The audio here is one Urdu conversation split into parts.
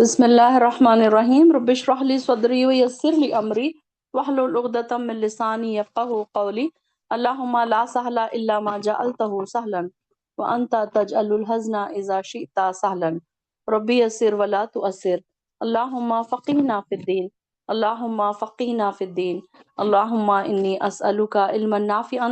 بسم اللہ الرحمن الرحیم رب اشرح لی صدری ویسر لی امری واحلل عقدۃ من لسانی یفقہوا قولی اللہم لا سہل الا ما جعلتہ سہلا وانت تجعل الحزن اذا شئت سہلا ربی یسر ولا تؤثر اللہم فقہنا فی الدین اللہم فقہنا فی الدین اللہم انی اسألک علما نافعا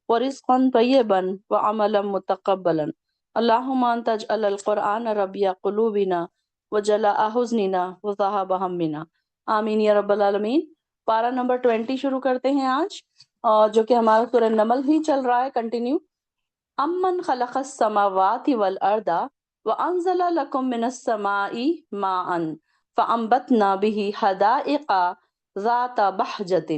ورزقا طیبا وعملا متقبلا اللہم ان تجعل القرآن ربیع قلوبنا وجلاء حزننا وذهاب همنا آمین یا رب العالمین۔ پارہ نمبر 20 شروع کرتے ہیں آج، جو کہ ہمارا سورہ نمل ہی چل رہا ہے کنٹینیو۔ امن خلق السماوات والارض وانزل لكم من السماء ماء فانبتنا به حدائق ذات بہجت۔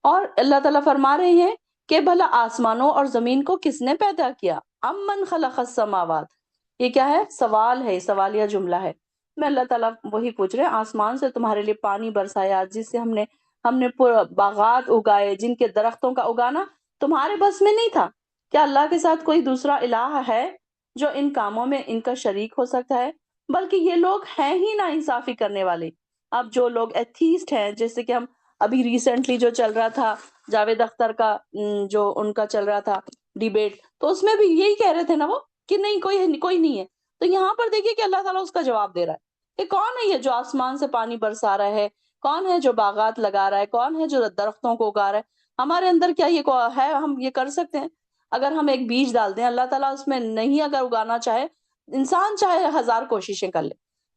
اور اللہ تعالیٰ فرما رہے ہیں کہ بھلا آسمانوں اور زمین کو کس نے پیدا کیا؟ امن خلق السماوات، یہ کیا ہے؟ سوال ہے، سوالیہ جملہ ہے۔ میں اللہ تعالیٰ وہی پوچھ رہے ہیں، آسمان سے تمہارے لیے پانی برسایا جس سے ہم نے باغات اگائے، جن کے درختوں کا اگانا تمہارے بس میں نہیں تھا۔ کیا اللہ کے ساتھ کوئی دوسرا الہ ہے جو ان کاموں میں ان کا شریک ہو سکتا ہے؟ بلکہ یہ لوگ ہیں ہی نا انصافی کرنے والے۔ اب جو لوگ ایتھیسٹ ہیں، جیسے کہ ہم ابھی ریسنٹلی جو چل رہا تھا جاوید اختر کا، جو ان کا چل رہا تھا ڈیبیٹ، تو اس میں بھی یہی کہہ رہے تھے نا وہ کہ نہیں، کوئی نہیں ہے۔ تو یہاں پر دیکھیے کہ اللہ تعالیٰ اس کا جواب دے رہا ہے کہ کون ہے یہ جو آسمان سے پانی برسا رہا ہے، کون ہے جو باغات لگا رہا ہے، کون ہے جو درختوں کو اگا رہا ہے۔ ہمارے اندر کیا یہ ہے؟ ہم یہ کر سکتے ہیں؟ اگر ہم ایک بیج ڈال دیں، اللہ تعالیٰ اس میں نہیں اگر اگانا چاہے، انسان چاہے 1000 کوششیں کر لے،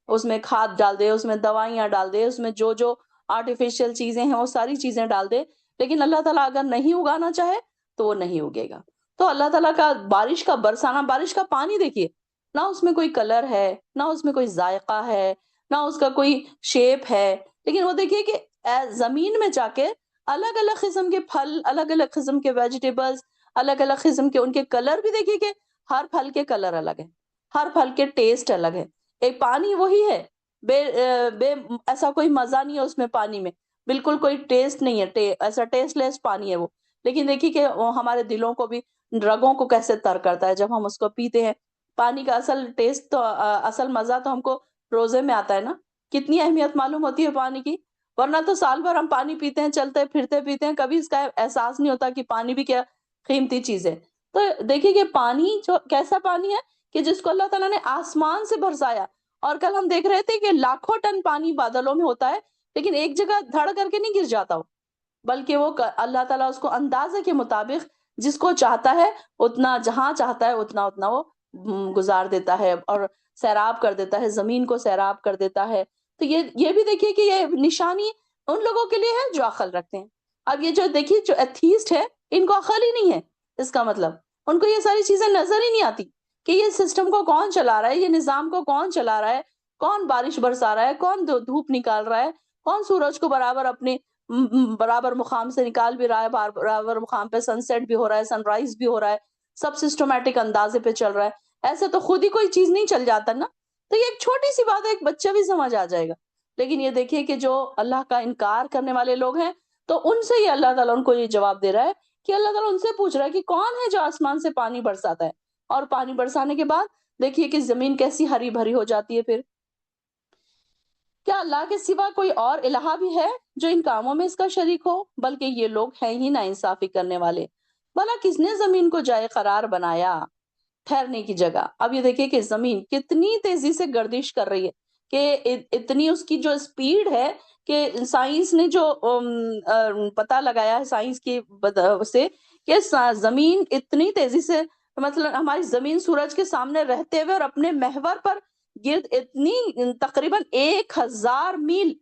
اس میں کھاد ڈال دے، اس میں دوائیاں ڈال دے، اس میں جو آرٹیفیشل چیزیں ہیں وہ ساری چیزیں ڈال دے، لیکن اللہ تعالیٰ اگر نہیں اگانا چاہے تو وہ نہیں اگے گا۔ تو اللہ تعالیٰ کا بارش کا برسانا، بارش کا پانی دیکھیے، نہ اس میں کوئی کلر ہے، نہ اس میں کوئی ذائقہ ہے، نہ اس کا کوئی شیپ ہے، لیکن وہ دیکھیے کہ زمین میں جا کے الگ الگ قسم کے پھل، الگ الگ قسم کے ویجیٹیبلز، الگ الگ قسم کے ان کے کلر بھی دیکھیے کہ ہر پھل کے کلر الگ ہے، ہر پھل کے ٹیسٹ الگ ہے۔ ایک پانی وہی ہے، بے ایسا کوئی مزہ نہیں ہے اس میں، پانی میں بالکل کوئی ٹیسٹ نہیں ہے، ایسا ٹیسٹ لیس پانی ہے وہ، لیکن دیکھیے کہ وہ ہمارے دلوں کو بھی، رگوں کو کیسے تر کرتا ہے جب ہم اس کو پیتے ہیں۔ پانی کا اصل ٹیسٹ تو، اصل مزہ تو ہم کو روزے میں آتا ہے نا، کتنی اہمیت معلوم ہوتی ہے پانی کی، ورنہ تو سال بھر ہم پانی پیتے ہیں، چلتے پھرتے پیتے ہیں، کبھی اس کا احساس نہیں ہوتا کہ پانی بھی کیا قیمتی چیز ہے۔ تو دیکھیے کہ پانی جو کیسا پانی ہے کہ جس کو اللہ تعالیٰ نے آسمان سے برسایا، اور کل ہم دیکھ رہے تھے کہ لاکھوں ٹن پانی بادلوں میں ہوتا ہے، لیکن ایک جگہ دھڑ کر کے نہیں گر جاتا ہو، بلکہ وہ اللہ تعالیٰ اس کو اندازے کے مطابق جس کو چاہتا ہے اتنا، جہاں چاہتا ہے اتنا وہ گزار دیتا ہے، اور سیراب کر دیتا ہے، زمین کو سیراب کر دیتا ہے۔ تو یہ بھی دیکھیے کہ یہ نشانی ان لوگوں کے لیے ہے جو عقل رکھتے ہیں۔ اب یہ جو دیکھیے جو ایتھیسٹ ہے، ان کو عقل ہی نہیں ہے، اس کا مطلب ان کو یہ ساری چیزیں نظر ہی نہیں آتی کہ یہ سسٹم کو کون چلا رہا ہے، یہ نظام کو کون چلا رہا ہے، کون بارش برسا رہا ہے، کون دھوپ نکال رہا ہے، کون سورج کو برابر اپنے برابر مقام سے نکال بھی رہا ہے، برابر مقام پہ سن سیٹ بھی ہو رہا ہے، سن رائز بھی ہو رہا ہے، سب سسٹمیٹک اندازے پہ چل رہا ہے۔ ایسے تو خود ہی کوئی چیز نہیں چل جاتا نا، تو یہ ایک چھوٹی سی بات ہے، ایک بچہ بھی سمجھ آ جائے گا، لیکن یہ دیکھیے کہ جو اللہ کا انکار کرنے والے لوگ ہیں، تو ان سے یہ اللہ تعالیٰ ان کو یہ جواب دے رہا ہے کہ اللہ تعالیٰ ان سے پوچھ رہا ہے کہ کون ہے جو آسمان سے پانی برساتا ہے، اور پانی برسانے کے بعد دیکھیے کہ زمین کیسی ہری بھری ہو جاتی ہے۔ پھر کیا اللہ کے سوا کوئی اور الہ بھی ہے جو ان کاموں میں اس کا شریک ہو؟ بلکہ یہ لوگ ہیں ہی نا انصافی کرنے والے۔ بھلا کس نے زمین کو جائے قرار بنایا، ٹھہرنے کی جگہ؟ اب یہ دیکھیے کہ زمین کتنی تیزی سے گردش کر رہی ہے، کہ اتنی اس کی جو سپیڈ ہے کہ سائنس نے جو پتہ لگایا ہے، سائنس کی سے، کہ زمین اتنی تیزی سے، مطلب ہماری زمین سورج کے سامنے رہتے ہوئے اور اپنے محور پر گرد اتنی تقریباً 1000 میل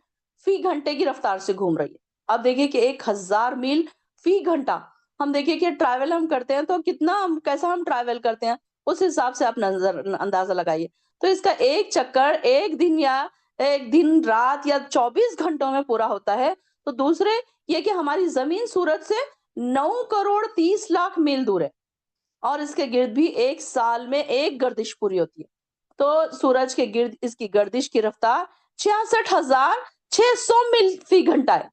فی گھنٹے کی رفتار سے گھوم رہی ہے۔ اب دیکھیے کہ 1000 میل فی گھنٹہ، ہم دیکھیے کہ ٹریول ہم کرتے ہیں تو کتنا کیسا ہم ٹریول کرتے ہیں، اس حساب سے آپ اندازہ لگائیے۔ تو اس کا ایک چکر ایک دن، یا ایک دن رات، یا 24 گھنٹوں میں پورا ہوتا ہے۔ تو دوسرے یہ کہ ہماری زمین سورج سے 9 کروڑ 30 لاکھ میل دور ہے، اور اس کے گرد بھی ایک سال میں ایک گردش پوری ہوتی ہے۔ تو سورج کے گرد اس کی گردش کی رفتار 66,600 میل فی گھنٹہ ہے۔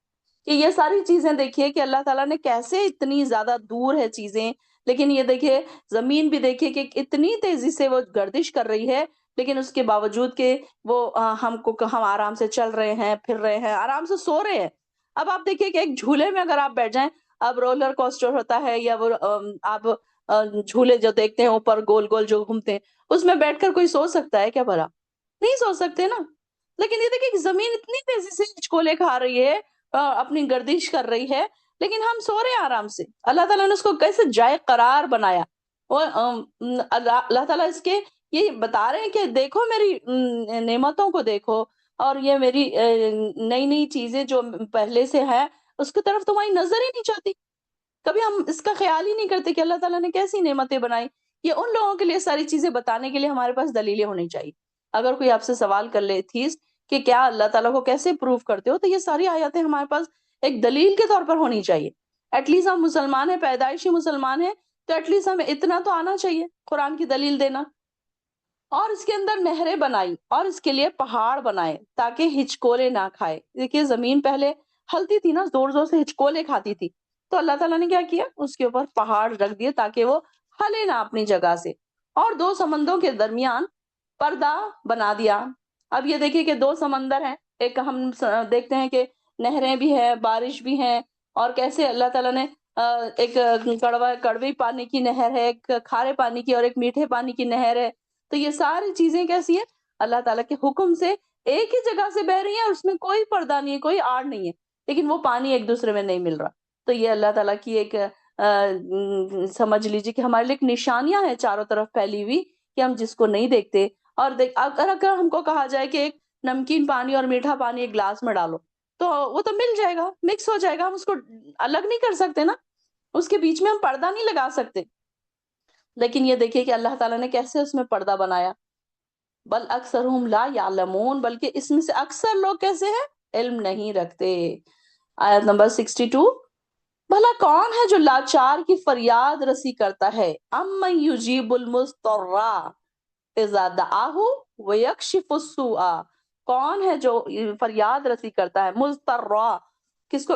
کہ یہ ساری چیزیں دیکھیے کہ اللہ تعالیٰ نے کیسے اتنی زیادہ دور ہے چیزیں، لیکن یہ دیکھیے زمین بھی دیکھیے کہ اتنی تیزی سے وہ گردش کر رہی ہے، لیکن اس کے باوجود کہ وہ ہم آرام سے چل رہے ہیں، پھر رہے ہیں، آرام سے سو رہے ہیں۔ اب آپ دیکھیے کہ ایک جھولے میں اگر آپ بیٹھ جائیں، اب رولر کوسٹر ہوتا ہے یا وہ آپ جھولے جو دیکھتے ہیں اوپر گول گول جو گھومتے ہیں، اس میں بیٹھ کر کوئی سو سکتا ہے کیا بھلا؟ نہیں سو سکتے نا۔ لیکن یہ دیکھیں کہ زمین اتنی تیزی سے ہچکولے کھا رہی ہے، اپنی گردش کر رہی ہے، لیکن ہم سو رہے ہیں آرام سے۔ اللہ تعالیٰ نے اس کو کیسے جائے قرار بنایا، اور اللہ تعالیٰ اس کے یہ بتا رہے ہیں کہ دیکھو میری نعمتوں کو دیکھو، اور یہ میری نئی نئی چیزیں جو پہلے سے ہے اس کی طرف تمہاری نظر ہی نہیں جاتی۔ کبھی ہم اس کا خیال ہی نہیں کرتے کہ اللہ تعالیٰ نے کیسی نعمتیں بنائی۔ یہ ان لوگوں کے لیے ساری چیزیں بتانے کے لیے ہمارے پاس دلیلیں ہونی چاہیے۔ اگر کوئی آپ سے سوال کر لے ایتھیسٹ کہ کیا اللہ تعالیٰ کو کیسے پروف کرتے ہو، تو یہ ساری آیاتیں ہمارے پاس ایک دلیل کے طور پر ہونی چاہیے۔ ایٹ لیسٹ ہم مسلمان ہیں، پیدائشی مسلمان ہیں، تو ایٹ لیسٹ ہمیں اتنا تو آنا چاہیے قرآن کی دلیل دینا۔ اور اس کے اندر نہریں بنائی اور اس کے لیے پہاڑ بنائے تاکہ ہچکولے نہ کھائے۔ دیکھیے زمین پہلے ہلتی تھی نا، زور زور سے ہچکولے کھاتی تھی، تو اللہ تعالیٰ نے کیا کیا، اس کے اوپر پہاڑ رکھ دیے تاکہ وہ ہلے نہ اپنی جگہ سے، اور دو سمندروں کے درمیان پردہ بنا دیا۔ اب یہ دیکھیے کہ دو سمندر ہیں، ایک ہم دیکھتے ہیں کہ نہریں بھی ہیں، بارش بھی ہیں، اور کیسے اللہ تعالیٰ نے ایک کڑوی پانی کی نہر ہے، ایک کھارے پانی کی، اور ایک میٹھے پانی کی نہر ہے۔ تو یہ ساری چیزیں کیسی ہیں، اللہ تعالیٰ کے حکم سے ایک ہی جگہ سے بہ رہی ہیں، اور اس میں کوئی پردہ نہیں ہے، کوئی آڑ نہیں ہے، لیکن وہ پانی ایک دوسرے میں نہیں مل رہا۔ تو یہ اللہ تعالیٰ کی ایک سمجھ لیجیے کہ ہمارے لیے ایک نشانیاں ہیں چاروں طرف پھیلی ہوئی، کہ ہم جس کو نہیں دیکھتے۔ اور اگر ہم کو کہا جائے کہ ایک نمکین پانی اور میٹھا پانی ایک گلاس میں ڈالو، تو وہ تو مل جائے گا، مکس ہو جائے گا، ہم اس کو الگ نہیں کر سکتے نا، اس کے بیچ میں ہم پردہ نہیں لگا سکتے۔ لیکن یہ دیکھیے کہ اللہ تعالیٰ نے کیسے اس میں پردہ بنایا۔ بل اکثرہم لا یعلمون، بلکہ اس میں سے اکثر لوگ کیسے ہیں، علم نہیں رکھتے۔ آیت نمبر 62، بھلا کون ہے جو لاچار کی فریاد رسی کرتا ہے، امن یجیب المضطر اذا دعاہ ویکشف السوء، کون ہے جو فریاد رسی کرتا ہے، مضطرہ کس کو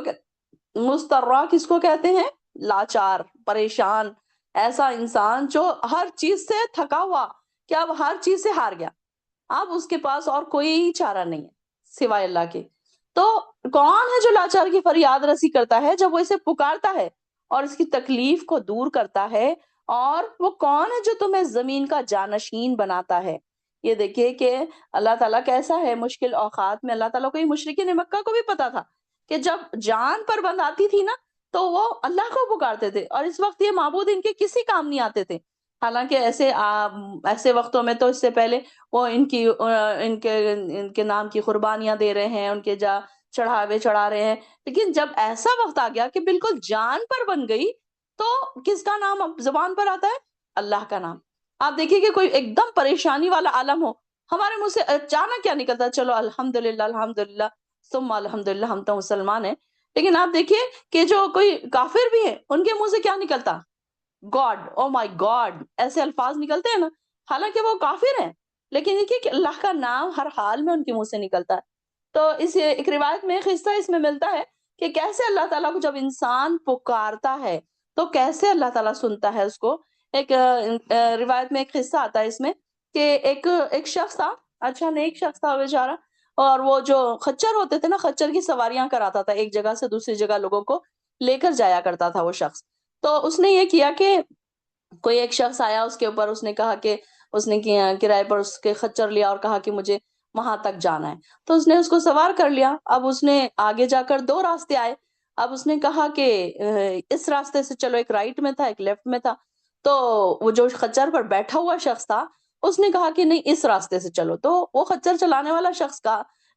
مضطرہ کس کو کہتے ہیں، لاچار، پریشان، ایسا انسان جو ہر چیز سے تھکا ہوا، کہ اب ہر چیز سے ہار گیا، اب اس کے پاس اور کوئی چارہ نہیں ہے سوائے اللہ کے۔ تو کون ہے جو لاچار کی فریاد رسی کرتا ہے جب وہ اسے پکارتا ہے اور اس کی تکلیف کو دور کرتا ہے، اور وہ کون ہے جو تمہیں زمین کا جانشین بناتا ہے۔ یہ دیکھیے کہ اللہ تعالیٰ کیسا ہے، مشکل اوقات میں اللہ تعالیٰ کو، یہ مشرکین مکہ کو بھی پتا تھا کہ جب جان پر بند آتی تھی نا، تو وہ اللہ کو پکارتے تھے، اور اس وقت یہ معبود ان کے کسی کام نہیں آتے تھے۔ حالانکہ ایسے وقتوں میں تو اس سے پہلے وہ ان کے نام کی قربانیاں دے رہے ہیں، ان کے چڑھاوے چڑھا رہے ہیں، لیکن جب ایسا وقت آ گیا کہ بالکل جان پر بن گئی، تو کس کا نام اب زبان پر آتا ہے، اللہ کا نام۔ آپ دیکھیے کہ کوئی ایک دم پریشانی والا عالم ہو، ہمارے منہ سے اچانک کیا نکلتا ہے، چلو الحمدللہ الحمدللہ ثم الحمدللہ، ہم تو مسلمان ہیں۔ لیکن آپ دیکھیے کہ جو کوئی کافر بھی ہے، ان کے منہ سے کیا نکلتا، گاڈ، او مائی گاڈ، ایسے الفاظ نکلتے ہیں نا، حالانکہ وہ کافر ہیں، لیکن دیکھیے کہ اللہ کا نام ہر حال میں ان کے منہ سے نکلتا ہے۔ تو اس ایک روایت میں قصہ اس میں ملتا ہے کہ کیسے اللہ تعالیٰ کو جب انسان پکارتا ہے تو کیسے اللہ تعالیٰ سنتا ہے اس کو۔ ایک روایت میں ایک قصہ آتا ہے اس میں، کہ ایک شخص تھا، اچھا نیک شخص تھا بیچارہ، اور وہ جو خچر ہوتے تھے نا، خچر کی سواریاں کراتا تھا، ایک جگہ سے دوسری جگہ لوگوں کو لے کر جایا کرتا تھا وہ شخص۔ تو اس نے یہ کیا کہ کوئی ایک شخص آیا اس کے اوپر، اس نے کہا کہ اس نے کرائے پر اس کے خچر لیا اور کہا کہ مجھے وہاں تک جانا ہے، تو اس نے اس کو سوار کر لیا۔ اب اس نے آگے جا کر دو راستے آئے، اب اس نے کہا کہ اس راستے سے چلو، ایک رائٹ میں تھا ایک لیفٹ میں تھا، تو وہ جو خچر پر بیٹھا ہوا شخص تھا اس نے کہا کہ نہیں اس راستے سے چلو، تو وہ خچر چلانے والا شخص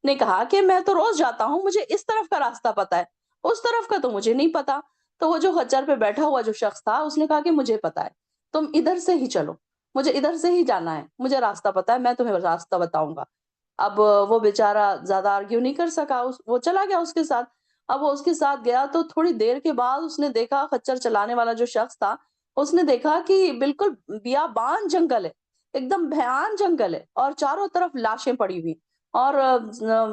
نے کہا کہ میں تو روز جاتا ہوں، مجھے اس طرف کا راستہ پتا ہے، اس طرف کا تو مجھے نہیں پتا۔ تو وہ جو خچر پہ بیٹھا ہوا جو شخص تھا اس نے کہا کہ مجھے پتا ہے، تم ادھر سے ہی چلو، مجھے ادھر سے ہی جانا ہے، مجھے راستہ پتا ہے، میں تمہیں راستہ بتاؤں گا۔ اب وہ بیچارہ زیادہ آرگیو نہیں کر سکا، وہ چلا گیا اس کے ساتھ۔ اب وہ اس کے ساتھ گیا تو تھوڑی دیر کے بعد اس نے دیکھا، خچر چلانے والا جو شخص تھا اس نے دیکھا کہ بالکل بیابان جنگل ہے، ایک دم بھیان جنگل ہے، اور چاروں طرف لاشیں پڑی ہوئی، اور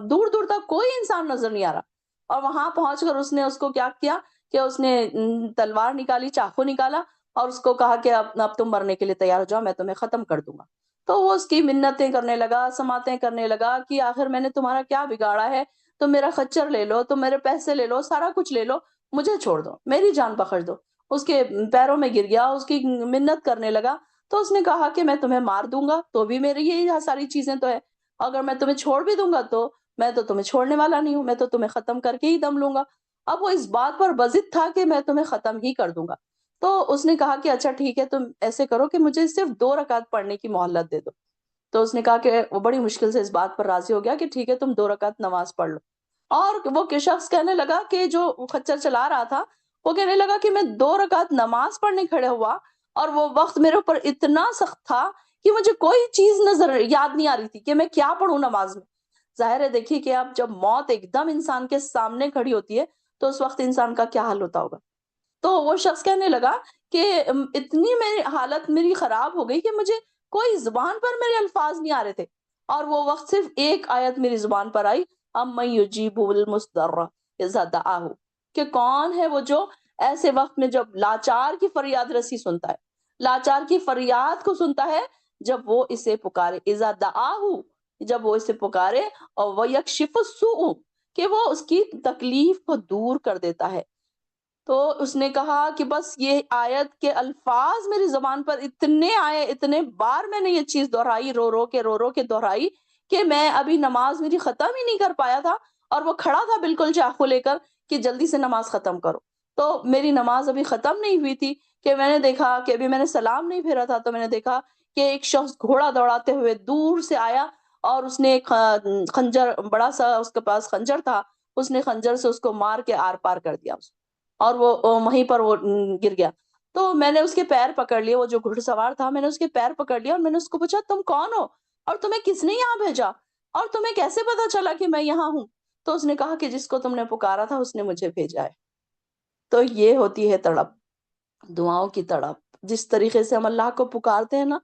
دور دور تک کوئی انسان نظر نہیں آ رہا۔ اور وہاں پہنچ کر اس نے اس کو کیا کیا کہ اس نے تلوار نکالی، چاقو نکالا، اور اس کو کہا کہ اب تم مرنے کے لیے تیار ہو جاؤ، میں تمہیں ختم کر دوں گا۔ تو وہ اس کی منتیں کرنے لگا، سماعتیں کرنے لگا کہ آخر میں نے تمہارا کیا بگاڑا ہے، تم میرا خچر لے لو، تم میرے پیسے لے لو، سارا کچھ لے لو، مجھے چھوڑ دو، میری جان بخش دو۔ اس کے پیروں میں گر گیا، اس کی منت کرنے لگا۔ تو اس نے کہا کہ میں تمہیں مار دوں گا تو بھی میری یہ ساری چیزیں تو ہے، اگر میں تمہیں چھوڑ بھی دوں گا تو میں تو تمہیں چھوڑنے والا نہیں ہوں، میں تو تمہیں ختم کر کے ہی دم لوں گا۔ اب وہ اس بات پر بضد تھا کہ میں تمہیں ختم ہی کر دوں گا۔ تو اس نے کہا کہ اچھا ٹھیک ہے، تم ایسے کرو کہ مجھے صرف 2 رکعت پڑھنے کی مہلت دے دو۔ تو اس نے کہا کہ وہ بڑی مشکل سے اس بات پر راضی ہو گیا کہ ٹھیک ہے، تم 2 رکعت نماز پڑھ لو۔ اور وہ شخص کہنے لگا کہ جو خچر چلا رہا تھا، وہ کہنے لگا کہ میں 2 رکعت نماز پڑھنے کھڑے ہوا اور وہ وقت میرے اوپر اتنا سخت تھا کہ مجھے کوئی چیز نظر یاد نہیں آ رہی تھی کہ میں کیا پڑھوں نماز میں۔ ظاہر ہے دیکھیے کہ اب جب موت ایک دم انسان کے سامنے کھڑی ہوتی ہے تو اس وقت انسان کا کیا حال ہوتا ہوگا۔ تو وہ شخص کہنے لگا کہ اتنی میری حالت میری خراب ہو گئی کہ مجھے کوئی زبان پر میرے الفاظ نہیں آ رہے تھے، اور وہ وقت صرف ایک آیت میری زبان پر آئی، اَمَّن يُجِيبُ الْمُضْطَرَّ إِذَا دَعَاهُ، کہ کون ہے وہ جو ایسے وقت میں جب لاچار کی فریاد رسی سنتا ہے، لاچار کی فریاد کو سنتا ہے جب وہ اسے پکارے، اذا دعاہو، جب وہ اسے پکارے، اور وَيَكْشِفُ السُّوء، کہ وہ اس کی تکلیف کو دور کر دیتا ہے۔ تو اس نے کہا کہ بس یہ آیت کے الفاظ میری زبان پر اتنے آئے، اتنے بار میں نے یہ چیز دہرائی، رو رو کے دہرائی، کہ میں ابھی نماز میری ختم ہی نہیں کر پایا تھا، اور وہ کھڑا تھا بالکل چاقو لے کر کہ جلدی سے نماز ختم کرو۔ تو میری نماز ابھی ختم نہیں ہوئی تھی کہ میں نے دیکھا کہ ابھی میں نے سلام نہیں پھیرا تھا، تو میں نے دیکھا کہ ایک شخص گھوڑا دوڑاتے ہوئے دور سے آیا، اور اس نے ایک خنجر، بڑا سا اس کے پاس خنجر تھا، اس نے خنجر سے اس کو مار کے آر پار کر دیا، اور وہ وہیں پر وہ گر گیا۔ تو میں نے اس کے پیر پکڑ لیے، وہ جو گھڑ سوار تھا، میں نے اس کے پیر پکڑ لیا، اور میں نے اس کو پوچھا تم کون ہو اور تمہیں کس نے یہاں بھیجا، اور تمہیں کیسے پتا چلا کہ میں یہاں ہوں؟ تو اس نے کہا کہ جس کو تم نے پکارا تھا اس نے مجھے بھیجا ہے۔ تو یہ ہوتی ہے تڑپ، دعاؤں کی تڑپ۔ جس طریقے سے ہم اللہ کو پکارتے ہیں نا،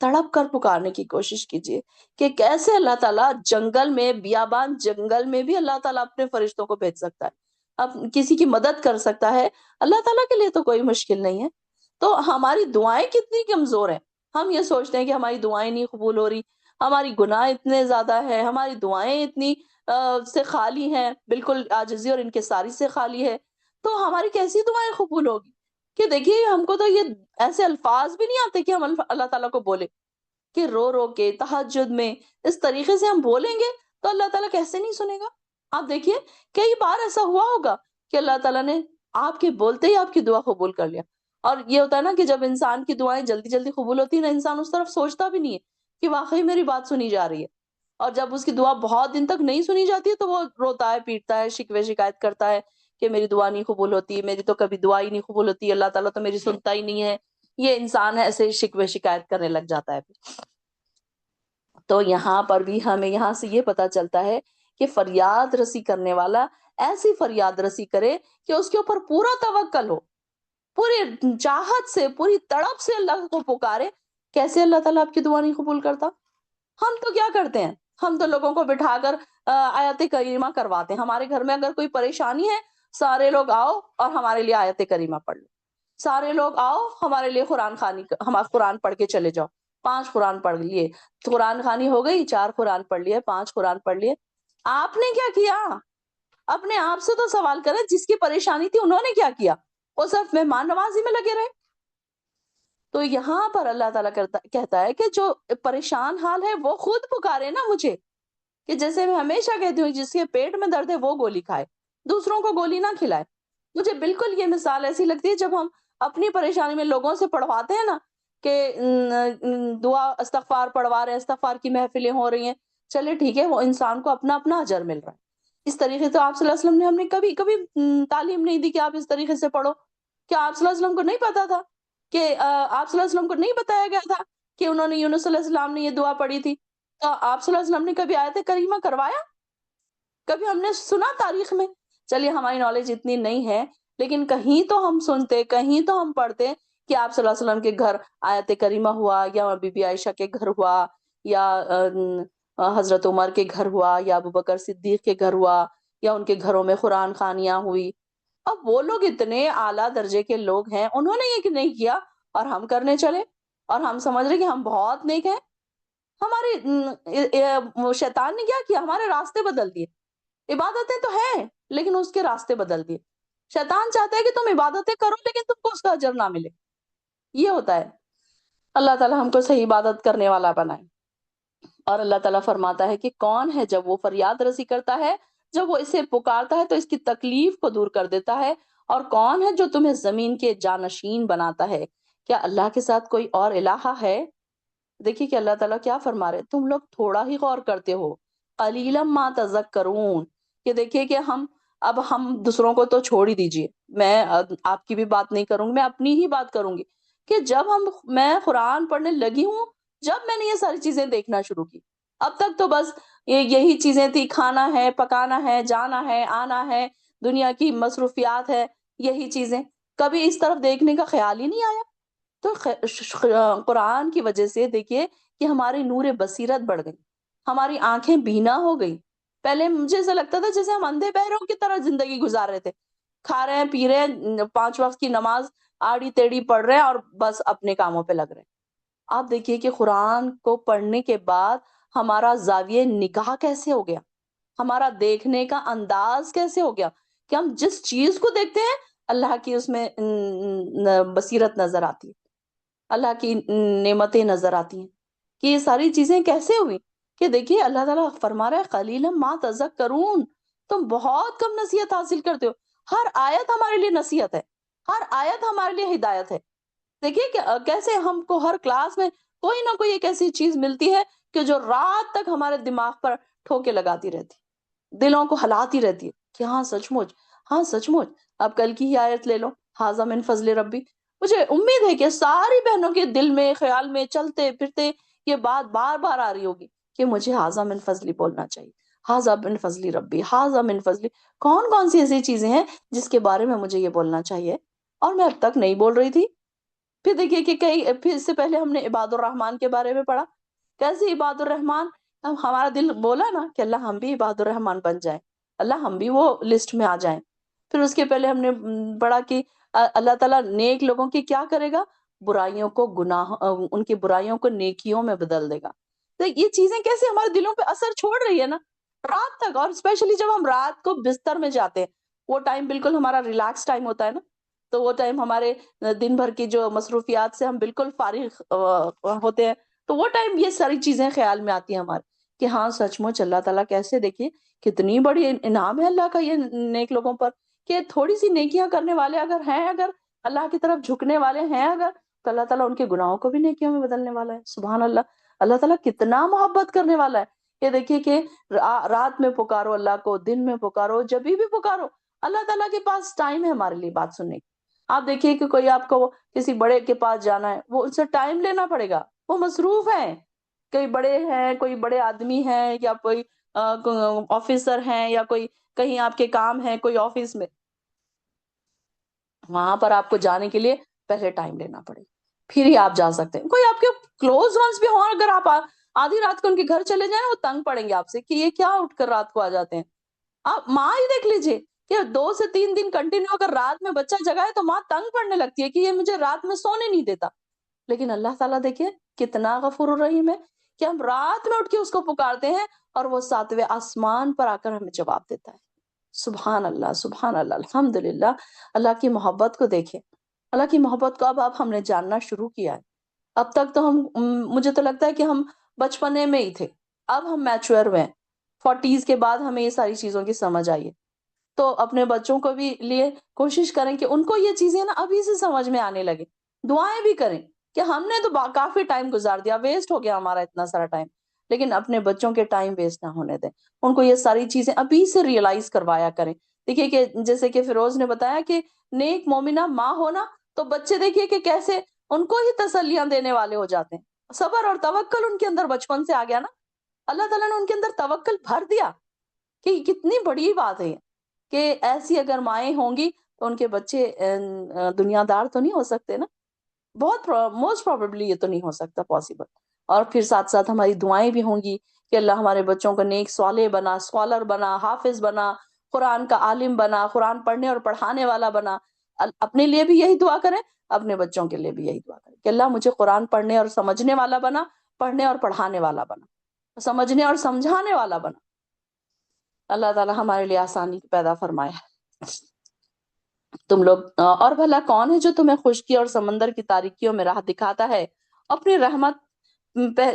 تڑپ کر پکارنے کی کوشش کیجیے کہ کیسے اللہ تعالیٰ جنگل میں، بیابان جنگل میں بھی اللہ تعالیٰ اپنے فرشتوں کو بھیج سکتا ہے، اب کسی کی مدد کر سکتا ہے۔ اللہ تعالیٰ کے لیے تو کوئی مشکل نہیں ہے۔ تو ہماری دعائیں کتنی کمزور ہیں، ہم یہ سوچتے ہیں کہ ہماری دعائیں نہیں قبول ہو رہی، ہماری گناہ اتنے زیادہ ہیں، ہماری دعائیں اتنی سے خالی ہیں، بالکل عاجزی اور انکساری سے خالی ہے، تو ہماری کیسی دعائیں قبول ہوگی؟ کہ دیکھیے ہم کو تو یہ ایسے الفاظ بھی نہیں آتے کہ ہم اللہ تعالیٰ کو بولے، کہ رو رو کے تہجد میں اس طریقے سے ہم بولیں گے تو اللہ تعالیٰ کیسے نہیں سنے گا؟ آپ دیکھیے کئی بار ایسا ہوا ہوگا کہ اللہ تعالیٰ نے آپ کے بولتے ہی آپ کی دعا قبول کر لیا۔ اور یہ ہوتا ہے نا کہ جب انسان کی دعائیں جلدی جلدی قبول ہوتی ہے نا، انسان اس طرف سوچتا بھی نہیں ہے کہ واقعی میری بات سنی جا رہی ہے، اور جب اس کی دعا بہت دن تک نہیں سنی جاتی ہے تو وہ روتا ہے، پیٹتا ہے، شکوے شکایت کرتا ہے کہ میری دعا نہیں قبول ہوتی، میری تو کبھی دعا ہی نہیں قبول ہوتی، اللہ تعالیٰ تو میری سنتا ہی نہیں ہے۔ یہ انسان ایسے شکوے شکایت کرنے لگ جاتا ہے۔ تو یہاں پر بھی ہمیں یہاں سے یہ پتا چلتا ہے کہ فریاد رسی کرنے والا ایسی فریاد رسی کرے کہ اس کے اوپر پورا توکل ہو، پوری چاہت سے، پوری تڑپ سے اللہ کو پکارے۔ کیسے اللہ تعالیٰ آپ کی دعا نہیں قبول کرتا؟ ہم تو کیا کرتے ہیں، ہم تو لوگوں کو بٹھا کر آیت کریمہ کرواتے ہیں۔ ہمارے گھر میں اگر کوئی پریشانی ہے، سارے لوگ آؤ اور ہمارے لیے آیت کریمہ پڑھ لو، سارے لوگ آؤ ہمارے لیے قرآن خوانی، ہم قرآن پڑھ کے چلے جاؤ، 5 قرآن پڑھ لیے، قرآن خوانی ہو گئی، 4 قرآن پڑھ لیے، 5 قرآن پڑھ لیے۔ آپ نے کیا کیا؟ اپنے آپ سے تو سوال کریں، جس کی پریشانی تھی انہوں نے کیا کیا؟ وہ صرف مہمان نوازی میں لگے رہے۔ تو یہاں پر اللہ تعالیٰ کہتا ہے کہ جو پریشان حال ہے وہ خود پکارے نا مجھے، کہ جیسے میں ہمیشہ کہتی ہوں جس کے پیٹ میں درد ہے وہ گولی کھائے، دوسروں کو گولی نہ کھلائے۔ مجھے بالکل یہ مثال ایسی لگتی ہے جب ہم اپنی پریشانی میں لوگوں سے پڑھواتے ہیں نا کہ دعا استغفار پڑھوا رہے ہیں، استغفار کی محفلیں ہو رہی ہیں، چلے ٹھیک ہے، وہ انسان کو اپنا اپنا اجر مل رہا ہے۔ اس طریقے سے آپ صلی اللہ علیہ وسلم نے ہمیں کبھی کبھی تعلیم نہیں دی کہ آپ اس طریقے سے پڑھو۔ کیا آپ صلی اللہ علیہ وسلم کو نہیں پتا تھا کہ آپ صلی اللہ علیہ وسلم کو نہیں بتایا گیا تھا کہ انہوں نے یونس علیہ السلام نے یہ دعا پڑھی تھی؟ تو آپ صلی اللہ علیہ وسلم نے کبھی آیت کریمہ کروایا؟ کبھی ہم نے سنا تاریخ میں؟ چلیے ہماری نالج اتنی نہیں ہے، لیکن کہیں تو ہم سنتے، کہیں تو ہم پڑھتے کہ آپ صلی اللہ علیہ وسلم کے گھر آیت کریمہ ہوا، یا بی بی عائشہ کے گھر ہوا، یا حضرت عمر کے گھر ہوا، یا ابو بکر صدیق کے گھر ہوا، یا ان کے گھروں میں قرآن خوانیاں ہوئی۔ اب وہ لوگ اتنے اعلیٰ درجے کے لوگ ہیں، انہوں نے یہ نہیں کیا اور ہم کرنے چلے، اور ہم سمجھ رہے کہ ہم بہت نیک ہیں۔ شیطان نے کیا کیا؟ ہمارے راستے بدل دیے. عبادتیں تو ہیں لیکن اس کے راستے بدل دیے. شیطان چاہتا ہے کہ تم عبادتیں کرو لیکن تم کو اس کا اجر نہ ملے. یہ ہوتا ہے. اللہ تعالیٰ ہم کو صحیح عبادت کرنے والا بنائے. اور اللہ تعالیٰ فرماتا ہے کہ کون ہے جب وہ فریاد رسی کرتا ہے، جب وہ اسے پکارتا ہے تو اس کی تکلیف کو دور کر دیتا ہے. اور کون ہے جو تمہیں زمین کے جانشین بناتا ہے؟ کیا اللہ کے ساتھ کوئی اور الہ ہے؟ دیکھیے کہ اللہ تعالیٰ کیا فرما رہے، تم لوگ تھوڑا ہی غور کرتے ہو. قلیلا ما تذکرون. کہ دیکھیے کہ ہم دوسروں کو تو چھوڑ ہی دیجیے، میں آپ کی بھی بات نہیں کروں گی، میں اپنی ہی بات کروں گی. کہ میں قرآن پڑھنے لگی ہوں، جب میں نے یہ ساری چیزیں دیکھنا شروع کی. اب تک تو بس یہی چیزیں تھی، کھانا ہے، پکانا ہے، جانا ہے، آنا ہے، دنیا کی مصروفیات ہے، یہی چیزیں. کبھی اس طرف دیکھنے کا خیال ہی نہیں آیا. تو قرآن کی وجہ سے دیکھیے کہ ہماری نور بصیرت بڑھ گئی، ہماری آنکھیں بینا ہو گئی. پہلے مجھے ایسا لگتا تھا جیسے ہم اندھے بہروں کی طرح زندگی گزار رہے تھے، کھا رہے ہیں، پی رہے ہیں، 5 وقت کی نماز آڑی تیڑی پڑھ رہے ہیں اور بس اپنے کاموں پہ لگ رہے ہیں. آپ دیکھیے کہ قرآن کو پڑھنے کے بعد ہمارا زاویہ نگاہ کیسے ہو گیا، ہمارا دیکھنے کا انداز کیسے ہو گیا، کہ ہم جس چیز کو دیکھتے ہیں اللہ کی اس میں بصیرت نظر آتی ہے، اللہ کی نعمتیں نظر آتی ہیں. کہ یہ ساری چیزیں کیسے ہوئی؟ کہ دیکھیے اللہ تعالیٰ فرما رہا ہے قلیلا ما تذکرون، تم بہت کم نصیحت حاصل کرتے ہو. ہر آیت ہمارے لیے نصیحت ہے، ہر آیت ہمارے لیے ہدایت ہے. دیکھیے کہ کیسے ہم کو ہر کلاس میں کوئی نہ کوئی ایک ایسی چیز ملتی ہے کہ جو رات تک ہمارے دماغ پر ٹھوکے لگاتی رہتی، دلوں کو ہلاتی رہتی ہے کہ ہاں سچ مچ، ہاں سچ مچ. اب کل کی ہی آیت لے لو، ھذا من فضل ربی. مجھے امید ہے کہ ساری بہنوں کے دل میں، خیال میں، چلتے پھرتے یہ بات بار بار آ رہی ہوگی کہ مجھے ھذا من فضلی بولنا چاہیے، ھذا من فضلی ربی، ھذا من فضلی. کون کون سی ایسی چیزیں ہیں جس کے بارے میں مجھے یہ بولنا چاہیے اور میں اب تک نہیں بول رہی تھی. پھر دیکھیے کہ پھر اس سے پہلے ہم نے عباد الرحمن کے بارے میں پڑھا. کیسے عباد الرحمن؟ ہمارا دل بولا نا کہ اللہ ہم بھی عباد الرحمن بن جائیں، اللہ ہم بھی وہ لسٹ میں آ جائیں. پھر اس کے پہلے ہم نے پڑھا کہ اللہ تعالیٰ نیک لوگوں کی کیا کرے گا؟ برائیوں کو ان کی برائیوں کو نیکیوں میں بدل دے گا. تو یہ چیزیں کیسے ہمارے دلوں پہ اثر چھوڑ رہی ہے نا رات تک. اور اسپیشلی جب ہم رات کو بستر میں جاتے ہیں، وہ ٹائم بالکل ہمارا ریلیکس ٹائم ہوتا ہے نا. تو وہ ٹائم ہمارے دن بھر کی جو مصروفیات سے ہم بالکل فارغ ہوتے ہیں، تو وہ ٹائم یہ ساری چیزیں خیال میں آتی ہیں ہمارے کہ ہاں سچ مچ اللہ تعالیٰ کیسے، دیکھیے کتنی بڑی انعام ہے اللہ کا یہ نیک لوگوں پر. کہ تھوڑی سی نیکیاں کرنے والے اگر اللہ کی طرف جھکنے والے ہیں تو اللہ تعالیٰ ان کے گناہوں کو بھی نیکیوں میں بدلنے والا ہے. سبحان اللہ. اللہ تعالیٰ کتنا محبت کرنے والا ہے. یہ دیکھیے کہ رات میں پکارو اللہ کو، دن میں پکارو، جب بھی پکارو اللہ تعالیٰ کے پاس ٹائم ہے ہمارے لیے بات سننے کی. آپ دیکھیے کہ کوئی آپ کو کسی بڑے کے پاس جانا ہے، وہ ان سے ٹائم لینا پڑے گا، وہ مصروف ہیں. کوئی بڑے ہیں، کوئی بڑے آدمی ہیں، یا کوئی آفیسر ہیں، یا کوئی کہیں آپ کے کام ہے کوئی آفس میں، وہاں پر آپ کو جانے کے لیے پہلے ٹائم لینا پڑے، پھر ہی آپ جا سکتے ہیں. کوئی آپ کے کلوز ونس بھی ہوں، اگر آپ آدھی رات کو ان کے گھر چلے جائیں وہ تنگ پڑیں گے آپ سے کہ یہ کیا اٹھ کر رات کو آ جاتے ہیں. آپ ماں ہی دیکھ لیجئے کہ 2 سے 3 دن کنٹینیو اگر رات میں بچہ جگا ہے تو ماں تنگ پڑنے لگتی ہے کہ یہ مجھے رات میں سونے نہیں دیتا. لیکن اللہ تعالیٰ دیکھیں کتنا غفور الرحیم ہے کہ ہم رات میں اٹھ کے اس کو پکارتے ہیں اور وہ 7ویں آسمان پر آ کر ہمیں جواب دیتا ہے. سبحان اللہ، سبحان اللہ، الحمدللہ. اللہ کی محبت کو دیکھیں، اللہ کی محبت کو اب ہم نے جاننا شروع کیا ہے. اب تک تو مجھے تو لگتا ہے کہ ہم بچپنے میں ہی تھے، اب ہم میچور ہوئے ہیں. 40s کے بعد ہمیں یہ ساری چیزوں کی سمجھ آئی ہے. تو اپنے بچوں کو بھی لیے کوشش کریں کہ ان کو یہ چیزیں نا ابھی سے سمجھ میں آنے لگے. دعائیں بھی کریں کہ ہم نے تو کافی ٹائم گزار دیا، ویسٹ ہو گیا ہمارا اتنا سارا ٹائم، لیکن اپنے بچوں کے ٹائم ویسٹ نہ ہونے دیں. ان کو یہ ساری چیزیں ابھی سے ریئلائز کروایا کریں. دیکھیے کہ جیسے کہ فیروز نے بتایا کہ نیک مومنہ ماں ہونا، تو بچے دیکھیے کہ کیسے ان کو ہی تسلیاں دینے والے ہو جاتے ہیں. صبر اور توکل ان کے اندر بچپن سے آ گیا نا. اللہ تعالیٰ نے ان کے اندر توکل بھر دیا کہ کتنی بڑی بات ہے کہ ایسی اگر مائیں ہوں گی تو ان کے بچے دنیا دار تو نہیں ہو سکتے نا. بہت موسٹ پروبیبلی یہ تو نہیں ہو سکتا پاسبل. اور پھر ساتھ ساتھ ہماری دعائیں بھی ہوں گی کہ اللہ ہمارے بچوں کو نیک صالح بنا، اسکالر بنا، حافظ بنا، قرآن کا عالم بنا، قرآن پڑھنے اور پڑھانے والا بنا. اپنے لیے بھی یہی دعا کریں، اپنے بچوں کے لیے بھی یہی دعا کریں کہ اللہ مجھے قرآن پڑھنے اور سمجھنے والا بنا، پڑھنے اور پڑھانے والا بنا، سمجھنے اور سمجھانے والا بنا۔ اللہ تعالیٰ ہمارے لیے آسانی پیدا فرمائے۔ تم لوگ اور بھلا کون ہے جو تمہیں خشکی اور سمندر کی تاریکیوں میں راہ دکھاتا ہے، اپنی رحمت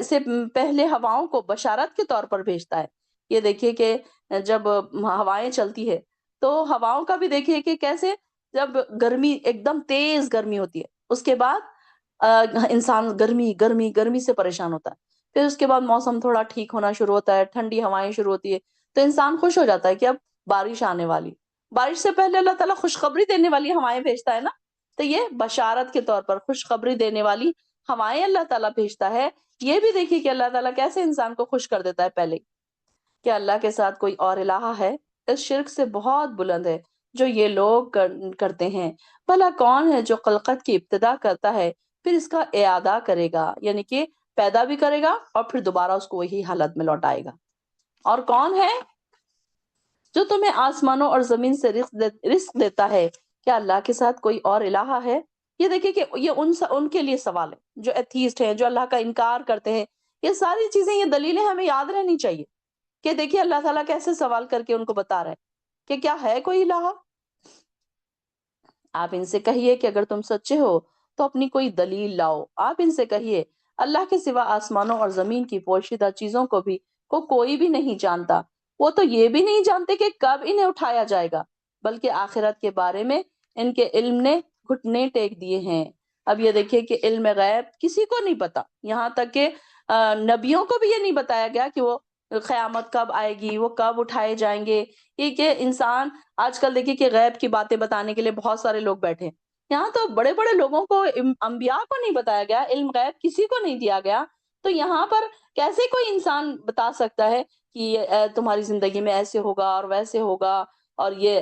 سے پہلے ہواؤں کو بشارت کے طور پر بھیجتا ہے۔ یہ دیکھیے کہ جب ہوائیں چلتی ہے تو ہواؤں کا بھی دیکھیے کہ کیسے جب گرمی ایک دم تیز گرمی ہوتی ہے، اس کے بعد انسان گرمی گرمی گرمی سے پریشان ہوتا ہے، پھر اس کے بعد موسم تھوڑا ٹھیک ہونا شروع ہوتا ہے، ٹھنڈی ہوائیں شروع ہوتی ہے، تو انسان خوش ہو جاتا ہے کہ اب بارش آنے والی۔ بارش سے پہلے اللہ تعالیٰ خوشخبری دینے والی ہوائیں بھیجتا ہے نا، تو یہ بشارت کے طور پر خوشخبری دینے والی ہوائیں اللہ تعالیٰ بھیجتا ہے۔ یہ بھی دیکھیے کہ اللہ تعالیٰ کیسے انسان کو خوش کر دیتا ہے پہلے، کہ اللہ کے ساتھ کوئی اور الہ ہے، اس شرک سے بہت بلند ہے جو یہ لوگ کرتے ہیں۔ بھلا کون ہے جو خلقت کی ابتدا کرتا ہے پھر اس کا اعادہ کرے گا، یعنی کہ پیدا بھی کرے گا اور پھر دوبارہ اس کو وہی حالت میں لوٹائے گا۔ اور کون ہے جو تمہیں آسمانوں اور زمین سے رزق دیتا ہے، کیا اللہ کے ساتھ کوئی اور الہ ہے؟ یہ دیکھیں کہ یہ ان کے لیے سوال ہے جو ایتھیسٹ ہیں، جو اللہ کا انکار کرتے ہیں۔ یہ ساری چیزیں، یہ دلیلیں ہمیں یاد رہنی چاہیے کہ دیکھیے اللہ تعالیٰ کیسے سوال کر کے ان کو بتا رہا ہے کہ کیا ہے کوئی الہ۔ آپ ان سے کہیے کہ اگر تم سچے ہو تو اپنی کوئی دلیل لاؤ۔ آپ ان سے کہیے اللہ کے سوا آسمانوں اور زمین کی پوشیدہ چیزوں کو کوئی بھی نہیں جانتا۔ وہ تو یہ بھی نہیں جانتے کہ کب انہیں اٹھایا جائے گا، بلکہ آخرت کے بارے میں ان کے علم نے گھٹنے ٹیک دیے ہیں۔ اب یہ دیکھیے کہ علم غیب کسی کو نہیں پتا، یہاں تک کہ نبیوں کو بھی یہ نہیں بتایا گیا کہ وہ قیامت کب آئے گی، وہ کب اٹھائے جائیں گے۔ یہ کہ انسان آج کل دیکھیے کہ غیب کی باتیں بتانے کے لیے بہت سارے لوگ بیٹھے ہیں، یہاں تو بڑے بڑے لوگوں کو، انبیاء کو نہیں بتایا گیا، علم غیب کسی کو نہیں دیا گیا، تو یہاں پر کیسے کوئی انسان بتا سکتا ہے کہ یہ تمہاری زندگی میں ایسے ہوگا اور ویسے ہوگا، اور یہ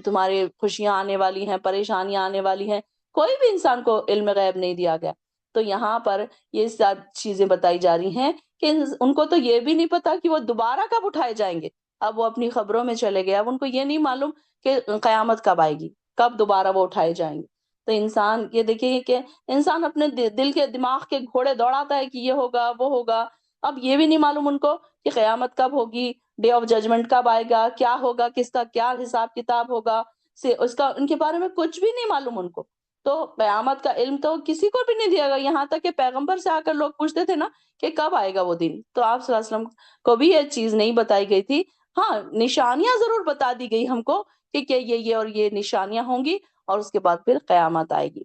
تمہاری خوشیاں آنے والی ہیں، پریشانیاں آنے والی ہیں؟ کوئی بھی انسان کو علم غیب نہیں دیا گیا۔ تو یہاں پر یہ سب چیزیں بتائی جا رہی ہیں کہ ان کو تو یہ بھی نہیں پتا کہ وہ دوبارہ کب اٹھائے جائیں گے۔ اب وہ اپنی خبروں میں چلے گئے، اب ان کو یہ نہیں معلوم کہ قیامت کب آئے گی، کب دوبارہ وہ اٹھائے جائیں گے۔ تو انسان یہ دیکھیے کہ انسان اپنے دل کے دماغ کے گھوڑے دوڑاتا ہے کہ یہ ہوگا وہ ہوگا، اب یہ بھی نہیں معلوم ان کو کہ قیامت کب ہوگی، ڈے آف ججمنٹ کب آئے گا، کیا ہوگا، کس کا کیا حساب کتاب ہوگا، اس کا ان کے بارے میں کچھ بھی نہیں معلوم ان کو۔ تو قیامت کا علم تو کسی کو بھی نہیں دیا گیا، یہاں تک کہ پیغمبر سے آ کر لوگ پوچھتے تھے نا کہ کب آئے گا وہ دن، تو آپ صلی اللہ علیہ وسلم کو بھی یہ چیز نہیں بتائی گئی تھی۔ ہاں، نشانیاں ضرور بتا دی گئی ہم کو کہ یہ اور یہ نشانیاں ہوں گی، اور اس کے بعد پھر قیامت آئے گی۔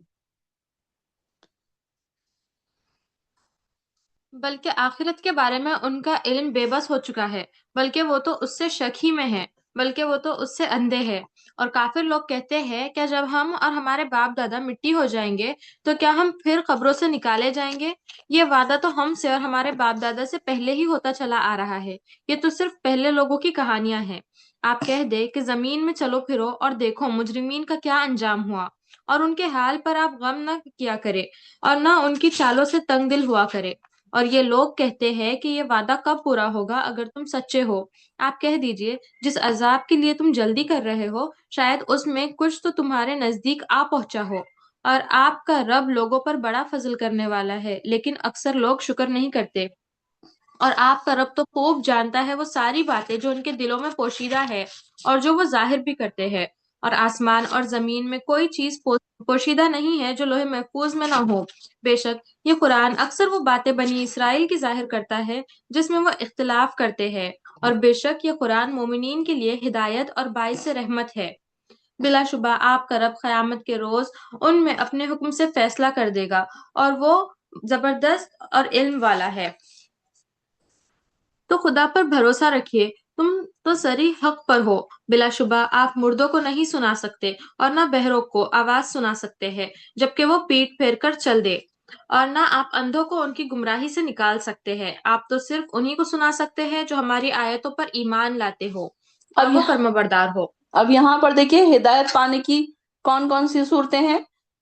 بلکہ آخرت کے بارے میں ان کا علم بے بس ہو چکا ہے، بلکہ وہ تو اس سے شک ہی میں ہے، بلکہ وہ تو اس سے اندھے ہے۔ اور کافر لوگ کہتے ہیں کیا جب ہم اور ہمارے باپ دادا مٹی ہو جائیں گے تو کیا ہم پھر قبروں سے نکالے جائیں گے؟ یہ وعدہ تو ہم سے اور ہمارے باپ دادا سے پہلے ہی ہوتا چلا آ رہا ہے، یہ تو صرف پہلے لوگوں کی کہانیاں ہیں۔ آپ کہہ دے کہ زمین میں چلو پھرو اور دیکھو مجرمین کا کیا انجام ہوا، اور ان کے حال پر آپ غم نہ کیا کرے اور نہ ان کی چالوں سے تنگ دل ہوا کرے۔ اور یہ لوگ کہتے ہیں کہ یہ وعدہ کب پورا ہوگا اگر تم سچے ہو؟ آپ کہہ دیجئے جس عذاب کے لیے تم جلدی کر رہے ہو شاید اس میں کچھ تو تمہارے نزدیک آ پہنچا ہو، اور آپ کا رب لوگوں پر بڑا فضل کرنے والا ہے، لیکن اکثر لوگ شکر نہیں کرتے۔ اور آپ کا رب تو خوب جانتا ہے وہ ساری باتیں جو ان کے دلوں میں پوشیدہ ہے اور جو وہ ظاہر بھی کرتے ہیں۔ اور آسمان اور زمین میں کوئی چیز پوشیدہ نہیں ہے جو لوح محفوظ میں نہ ہو۔ بے شک یہ قرآن اکثر وہ باتیں بنی اسرائیل کی ظاہر کرتا ہے جس میں وہ اختلاف کرتے ہیں، اور بے شک یہ قرآن مومنین کے لیے ہدایت اور باعث رحمت ہے۔ بلا شبہ آپ کا رب قیامت کے روز ان میں اپنے حکم سے فیصلہ کر دے گا، اور وہ زبردست اور علم والا ہے۔ تو خدا پر بھروسہ رکھیے، تم تو صریح حق پر ہو۔ بلا شبہ آپ مردوں کو نہیں سنا سکتے اور نہ بہروں کو آواز سنا سکتے ہیں جبکہ وہ پیٹ پھیر کر چل دے، اور نہ آپ اندھوں کو ان کی گمراہی سے نکال سکتے ہیں۔ آپ تو صرف انہی کو سنا سکتے ہیں جو ہماری آیتوں پر ایمان لاتے ہو اور اب وہ فرمانبردار ہو۔ اب یہاں پر دیکھیے ہدایت پانے کی کون کون سی صورتیں ہیں۔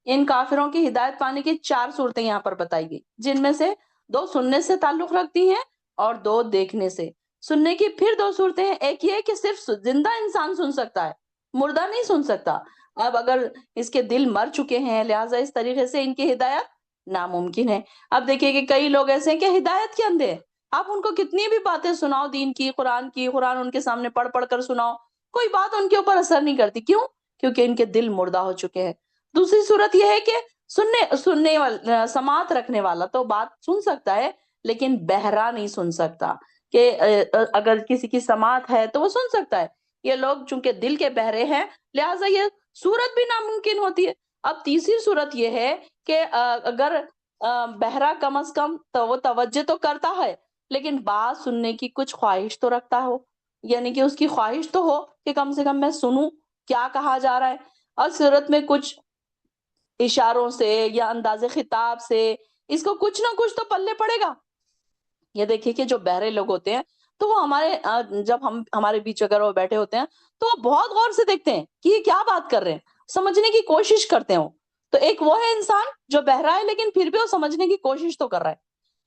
ان کافروں کی ہدایت پانے کی 4 صورتیں یہاں پر بتائی گئی، جن میں سے 2 سننے سے تعلق رکھتی ہیں اور 2 دیکھنے سے۔ سننے کی پھر 2 صورتیں ہیں، ایک یہ کہ صرف زندہ انسان سن سکتا ہے، مردہ نہیں سن سکتا۔ اب اگر اس کے دل مر چکے ہیں، لہٰذا اس طریقے سے ان کی ہدایت ناممکن ہے۔ اب دیکھیے کہ کئی لوگ ایسے ہیں کہ ہدایت کے اندھے ہیں، آپ ان کو کتنی بھی باتیں سناؤ دین کی، قرآن ان کے سامنے پڑھ پڑھ کر سناؤ، کوئی بات ان کے اوپر اثر نہیں کرتی۔ کیوں؟ کیونکہ ان کے دل مردہ ہو چکے ہیں۔ دوسری صورت یہ ہے کہ سننے والا، سماعت رکھنے والا تو بات سن سکتا ہے لیکن بہرا نہیں سن سکتا، کہ اگر کسی کی سماعت ہے تو وہ سن سکتا ہے۔ یہ لوگ چونکہ دل کے بہرے ہیں، لہٰذا یہ صورت بھی ناممکن ہوتی ہے۔ اب تیسری صورت یہ ہے کہ اگر بہرا کم از کم تو وہ توجہ تو کرتا ہے لیکن بات سننے کی کچھ خواہش تو رکھتا ہو، یعنی کہ اس کی خواہش تو ہو کہ کم سے کم میں سنوں کیا کہا جا رہا ہے، اور صورت میں کچھ اشاروں سے یا انداز خطاب سے اس کو کچھ نہ کچھ تو پلے پڑے گا۔ یہ دیکھیے کہ جو بہرے لوگ ہوتے ہیں تو وہ جب ہم ہمارے بیچ اگر وہ بیٹھے ہوتے ہیں تو وہ بہت غور سے دیکھتے ہیں کہ یہ کیا بات کر رہے ہیں، سمجھنے کی کوشش کرتے ہیں وہ۔ تو ایک وہ ہے انسان جو بہرا ہے لیکن پھر بھی وہ سمجھنے کی کوشش تو کر رہا ہے،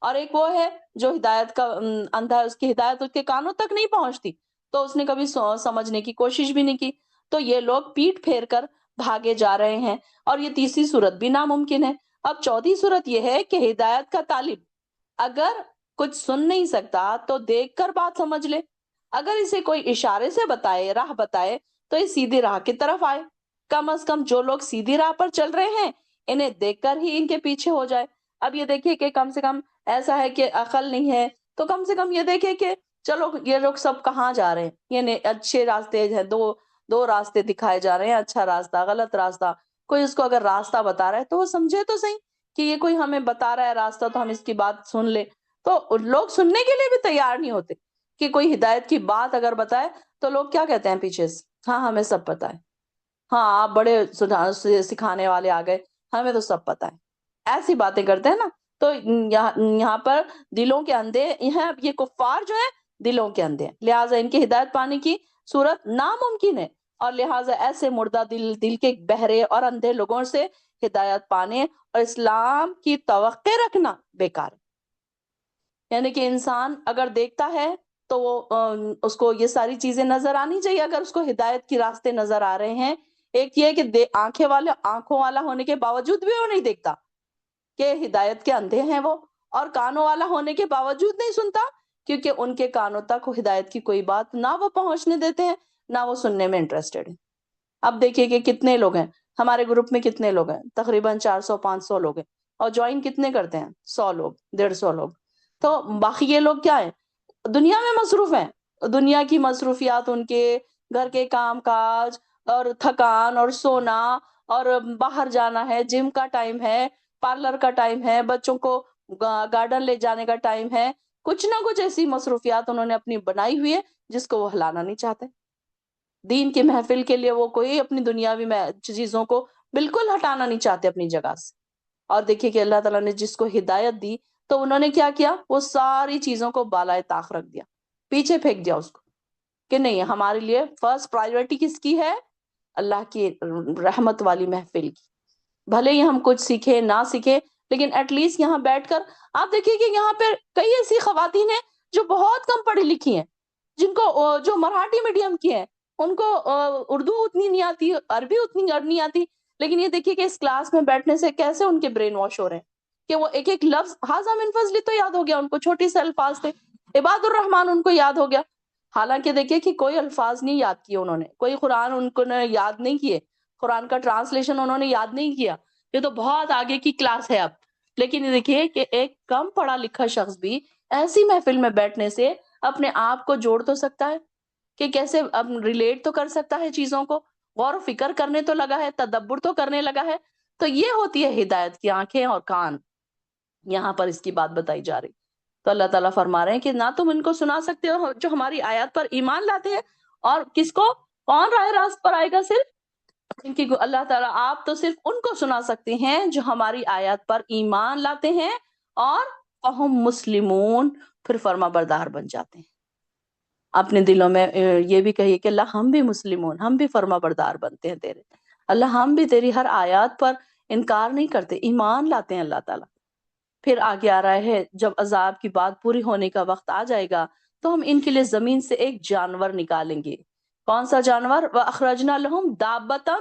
اور ایک وہ ہے جو ہدایت کا اندھا ہے، اس کی ہدایت اس کے کانوں تک نہیں پہنچتی تو اس نے کبھی سمجھنے کی کوشش بھی نہیں کی۔ تو یہ لوگ پیٹ پھیر کر بھاگے جا رہے ہیں، اور یہ تیسری صورت بھی ناممکن ہے۔ اب چوتھی صورت یہ ہے کہ ہدایت کا طالب اگر کچھ سن نہیں سکتا تو دیکھ کر بات سمجھ لے، اگر اسے کوئی اشارے سے بتائے، راہ بتائے تو یہ سیدھی راہ کی طرف آئے۔ کم از کم جو لوگ سیدھی راہ پر چل رہے ہیں انہیں دیکھ کر ہی ان کے پیچھے ہو جائے۔ اب یہ دیکھیے کہ کم سے کم ایسا ہے کہ عقل نہیں ہے تو کم سے کم یہ دیکھے کہ چلو یہ لوگ سب کہاں جا رہے ہیں، یعنی اچھے راستے ہیں، دو راستے دکھائے جا رہے ہیں، اچھا راستہ، غلط راستہ، کوئی اس کو اگر راستہ بتا رہا ہے تو وہ سمجھے تو صحیح کہ یہ کوئی ہمیں بتا رہا ہے راستہ تو ہم اس کی بات سن لیں۔ تو لوگ سننے کے لیے بھی تیار نہیں ہوتے کہ کوئی ہدایت کی بات اگر بتائے تو لوگ کیا کہتے ہیں پیچھے سے، ہاں ہمیں سب پتہ ہے، ہاں آپ بڑے سکھانے والے آ گئے، ہمیں تو سب پتہ ہے، ایسی باتیں کرتے ہیں نا۔ تو یہاں پر دلوں کے اندھے ہیں، یہ کفار جو ہیں دلوں کے اندھے ہیں، لہٰذا ان کی ہدایت پانے کی صورت ناممکن ہے، اور لہٰذا ایسے مردہ دل کے بہرے اور اندھے لوگوں سے ہدایت پانے اور اسلام کی توقع رکھنا بیکار ہے۔ یعنی کہ انسان اگر دیکھتا ہے تو وہ اس کو یہ ساری چیزیں نظر آنی چاہیے، اگر اس کو ہدایت کی راستے نظر آ رہے ہیں۔ ایک یہ کہ آنکھوں والا ہونے کے باوجود بھی وہ نہیں دیکھتا کہ ہدایت کے اندھے ہیں وہ، اور کانوں والا ہونے کے باوجود نہیں سنتا کیونکہ ان کے کانوں تک ہدایت کی کوئی بات نہ وہ پہنچنے دیتے ہیں، نہ وہ سننے میں انٹرسٹڈ ہیں۔ اب دیکھیے کہ کتنے لوگ ہیں ہمارے گروپ میں، کتنے لوگ ہیں، تقریباً 400-500 لوگ ہیں، اور جوائن کتنے کرتے ہیں؟ 100 لوگ، 150 لوگ۔ تو باقی یہ لوگ کیا ہیں؟ دنیا میں مصروف ہیں، دنیا کی مصروفیات، ان کے گھر کے کام کاج اور تھکان اور سونا اور باہر جانا ہے، جم کا ٹائم ہے، پارلر کا ٹائم ہے، بچوں کو گارڈن لے جانے کا ٹائم ہے، کچھ نہ کچھ ایسی مصروفیات انہوں نے اپنی بنائی ہوئی ہے جس کو وہ ہلانا نہیں چاہتے۔ دین کی محفل کے لیے وہ کوئی اپنی دنیاوی چیزوں کو بالکل ہٹانا نہیں چاہتے اپنی جگہ سے۔ اور دیکھیے کہ اللہ تعالیٰ نے جس کو ہدایت دی تو انہوں نے کیا کیا؟ وہ ساری چیزوں کو بالائے طاق رکھ دیا، پیچھے پھینک دیا اس کو، کہ نہیں، ہمارے لیے فرسٹ پرائیورٹی کس کی ہے؟ اللہ کی رحمت والی محفل کی۔ بھلے ہی ہم کچھ سیکھیں نہ سیکھیں لیکن ایٹ لیسٹ یہاں بیٹھ کر آپ دیکھیے کہ یہاں پہ کئی ایسی خواتین ہیں جو بہت کم پڑھی لکھی ہیں، جن کو جو مراٹھی میڈیم کی ہیں ان کو اردو اتنی نہیں آتی، عربی اتنی نہیں آتی، لیکن یہ دیکھیے کہ اس کلاس میں بیٹھنے سے کیسے ان کے برین واش ہو رہے ہیں کہ وہ ایک ایک لفظ، ہاذا من فضلی تو یاد ہو گیا ان کو، چھوٹی سے الفاظ تھے، عباد الرحمن ان کو یاد ہو گیا، حالانکہ دیکھیے کہ کوئی الفاظ نہیں یاد کیے انہوں نے، کوئی قرآن ان کو نے یاد نہیں کیے، قرآن کا ٹرانسلیشن انہوں نے یاد نہیں کیا، یہ تو بہت آگے کی کلاس ہے اب۔ لیکن دیکھیے کہ ایک کم پڑھا لکھا شخص بھی ایسی محفل میں بیٹھنے سے اپنے آپ کو جوڑ تو سکتا ہے، کہ کیسے اب ریلیٹ تو کر سکتا ہے چیزوں کو، غور و فکر کرنے تو لگا ہے، تدبر تو کرنے لگا ہے۔ تو یہ ہوتی ہے ہدایت کی آنکھیں اور کان، یہاں پر اس کی بات بتائی جا رہی۔ تو اللہ تعالیٰ فرما رہے ہیں کہ نہ تم ان کو سنا سکتے ہو جو ہماری آیات پر ایمان لاتے ہیں، اور کس کو، کون راہ راست پر آئے گا؟ صرف ان کی، اللہ تعالیٰ آپ تو صرف ان کو سنا سکتے ہیں جو ہماری آیات پر ایمان لاتے ہیں اور فہم مسلمون، پھر فرما بردار بن جاتے ہیں۔ اپنے دلوں میں یہ بھی کہیے کہ اللہ ہم بھی مسلمون، ہم بھی فرما بردار بنتے ہیں تیرے، اللہ ہم بھی تیری ہر آیات پر انکار نہیں کرتے، ایمان لاتے ہیں اللہ تعالیٰ۔ پھر آگے آ رہا ہے جب عذاب کی بات پوری ہونے کا وقت آ جائے گا تو ہم ان کے لیے زمین سے ایک جانور نکالیں گے۔ کون سا جانور؟ وَأَخْرَجْنَا لَهُمْ دَابَّةً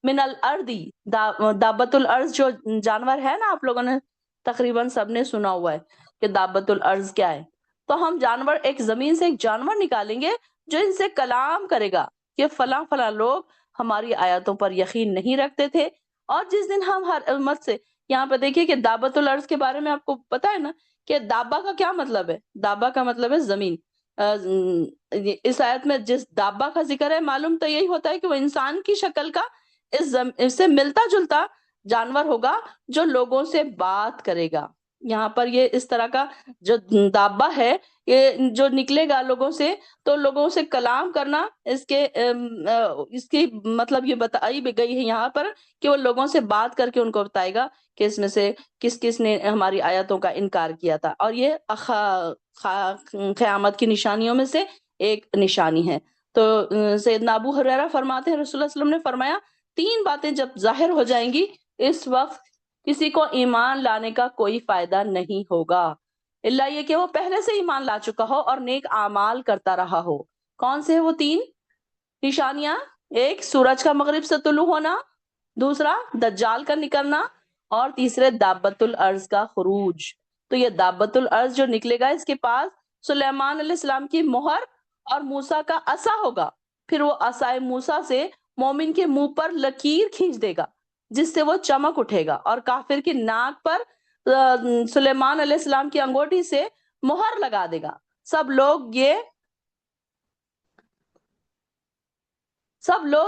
من الارضی، دابت الارض جو جانور ہے نا، آپ لوگوں نے تقریباً سب نے سنا ہوا ہے کہ دابت الارض کیا ہے. تو ہم جانور، ایک زمین سے ایک جانور نکالیں گے جو ان سے کلام کرے گا کہ فلاں فلاں لوگ ہماری آیاتوں پر یقین نہیں رکھتے تھے. اور جس دن ہم ہر امت سے، یہاں پہ دیکھیے کہ دابت الارض کے بارے میں آپ کو پتا ہے نا کہ دابا کا کیا مطلب ہے. دابا کا مطلب ہے زمین. اس آیت میں جس دابا کا ذکر ہے، معلوم تو یہی ہوتا ہے کہ وہ انسان کی شکل کا اس سے ملتا جلتا جانور ہوگا جو لوگوں سے بات کرے گا. یہاں پر یہ اس طرح کا جو دابا ہے، یہ جو نکلے گا لوگوں سے، تو لوگوں سے کلام کرنا، اس کی مطلب یہ بتائی بھی گئی ہے یہاں پر کہ وہ لوگوں سے بات کر کے ان کو بتائے گا کہ اس میں سے کس کس نے ہماری آیتوں کا انکار کیا تھا. اور یہ قیامت کی نشانیوں میں سے ایک نشانی ہے. تو سیدنا ابو ہریرہ فرماتے ہیں رسول اللہ صلی اللہ علیہ وسلم نے فرمایا، 3 باتیں جب ظاہر ہو جائیں گی، اس وقت کسی کو ایمان لانے کا کوئی فائدہ نہیں ہوگا الا یہ کہ وہ پہلے سے ایمان لا چکا ہو اور نیک اعمال کرتا رہا ہو. کون سے ہیں وہ 3 نشانیاں؟ ایک، سورج کا مغرب سے طلوع ہونا، دوسرا دجال کا نکلنا، اور تیسرے دابت الارض کا خروج. تو یہ دابت الارض جو نکلے گا، اس کے پاس سلیمان علیہ السلام کی مہر اور موسیٰ کا عصا ہوگا. پھر وہ عصائے موسیٰ سے مومن کے منہ پر لکیر کھینچ دے گا جس سے وہ چمک اٹھے گا، اور کافر کی ناک پر سلیمان علیہ السلام کی انگوٹھی سے مہر لگا دے گا. سب لوگ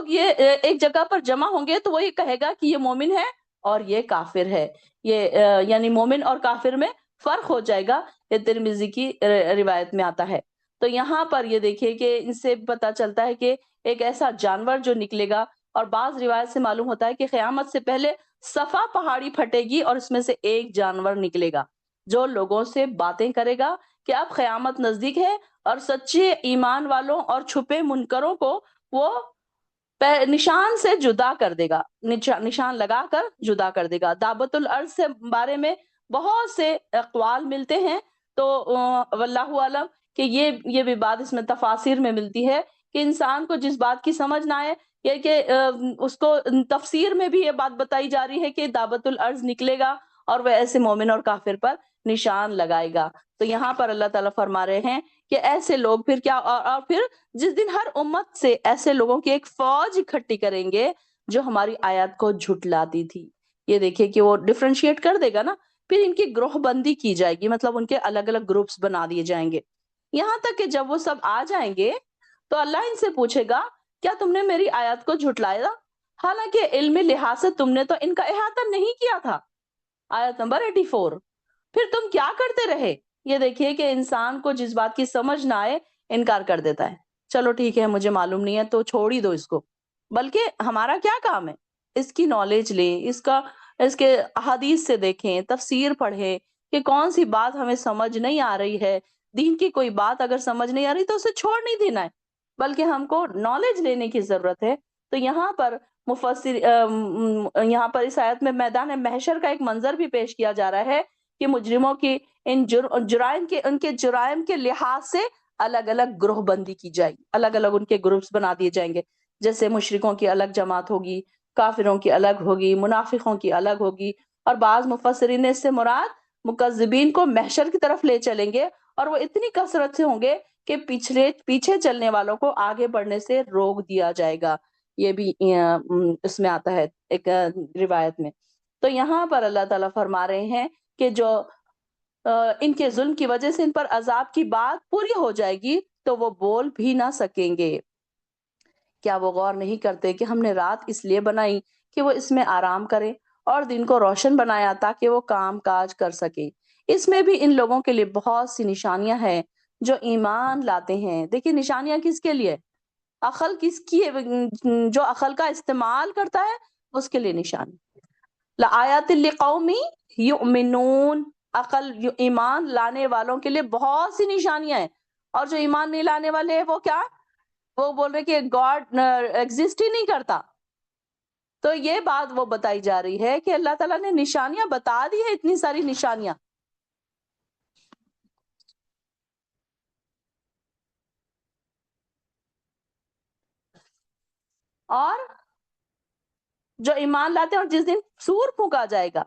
یہ ایک جگہ پر جمع ہوں گے تو وہ یہ کہے گا کہ یہ مومن ہے اور یہ کافر ہے. یہ یعنی مومن اور کافر میں فرق ہو جائے گا. یہ ترمذی کی روایت میں آتا ہے. تو یہاں پر یہ دیکھیے کہ ان سے پتا چلتا ہے کہ ایک ایسا جانور جو نکلے گا، اور بعض روایت سے معلوم ہوتا ہے کہ قیامت سے پہلے صفا پہاڑی پھٹے گی اور اس میں سے ایک جانور نکلے گا جو لوگوں سے باتیں کرے گا کہ اب قیامت نزدیک ہے، اور سچے ایمان والوں اور چھپے منکروں کو وہ نشان سے جدا کر دے گا، نشان لگا کر جدا کر دے گا. دعوت الارض سے بارے میں بہت سے اقوال ملتے ہیں. تو واللہ عالم کہ یہ بھی بات اس میں تفاسیر میں ملتی ہے کہ انسان کو جس بات کی سمجھ نہ آئے، یہ کہ اس کو تفسیر میں بھی یہ بات بتائی جا رہی ہے کہ دعوت الارض نکلے گا اور وہ ایسے مومن اور کافر پر نشان لگائے گا. تو یہاں پر اللہ تعالیٰ فرما رہے ہیں کہ ایسے لوگ پھر کیا، اور پھر جس دن ہر امت سے ایسے لوگوں کی ایک فوج اکٹھی کریں گے جو ہماری آیات کو جھٹلاتی تھی. یہ دیکھیں کہ وہ ڈفرینشیٹ کر دے گا نا. پھر ان کی گروہ بندی کی جائے گی، مطلب ان کے الگ الگ گروپس بنا دیے جائیں گے، یہاں تک کہ جب وہ سب آ جائیں گے تو اللہ ان سے پوچھے گا، کیا تم نے میری آیات کو جھٹلایا؟ حالانکہ علمی لحاظ سے تم نے تو ان کا احاطہ نہیں کیا تھا. آیت نمبر 84. پھر تم کیا کرتے رہے؟ یہ دیکھیے کہ انسان کو جس بات کی سمجھ نہ آئے انکار کر دیتا ہے. چلو ٹھیک ہے، مجھے معلوم نہیں ہے تو چھوڑ ہی دو اس کو. بلکہ ہمارا کیا کام ہے؟ اس کی نالج لیں، اس کے احادیث سے دیکھیں، تفسیر پڑھیں کہ کون سی بات ہمیں سمجھ نہیں آ رہی ہے. دین کی کوئی بات اگر سمجھ نہیں آ رہی تو اسے چھوڑ نہیں دینا ہے، بلکہ ہم کو نالج لینے کی ضرورت ہے. تو یہاں پر یہاں پر اس آیت میں میدان محشر کا ایک منظر بھی پیش کیا جا رہا ہے کہ مجرموں کی ان کے جرائم کے لحاظ سے الگ الگ گروہ بندی کی جائے گی، الگ الگ ان کے گروپس بنا دیے جائیں گے. جیسے مشرکوں کی الگ جماعت ہوگی، کافروں کی الگ ہوگی، منافقوں کی الگ ہوگی. اور بعض مفسرین نے اس سے مراد مکذبین کو محشر کی طرف لے چلیں گے، اور وہ اتنی کثرت سے ہوں گے کہ پیچھے چلنے والوں کو آگے بڑھنے سے روک دیا جائے گا. یہ بھی اس میں آتا ہے ایک روایت میں. تو یہاں پر اللہ تعالیٰ فرما رہے ہیں کہ جو ان کے ظلم کی وجہ سے ان پر عذاب کی بات پوری ہو جائے گی تو وہ بول بھی نہ سکیں گے. کیا وہ غور نہیں کرتے کہ ہم نے رات اس لیے بنائی کہ وہ اس میں آرام کرے، اور دن کو روشن بنایا تاکہ وہ کام کاج کر سکے. اس میں بھی ان لوگوں کے لیے بہت سی نشانیاں ہیں جو ایمان لاتے ہیں. دیکھیں نشانیاں کس کے لیے؟ عقل کس کی ہے؟ جو عقل کا استعمال کرتا ہے اس کے لیے نشانی. لآیات لقوم یؤمنون، ایمان لانے والوں کے لیے بہت سی نشانیاں ہیں. اور جو ایمان نہیں لانے والے ہیں وہ کیا؟ وہ بول رہے کہ گاڈ ایگزسٹ ہی نہیں کرتا. تو یہ بات وہ بتائی جا رہی ہے کہ اللہ تعالیٰ نے نشانیاں بتا دی ہے، اتنی ساری نشانیاں. اور جو ایمان لاتے ہیں اور جس دن سور پھونکا جائے گا،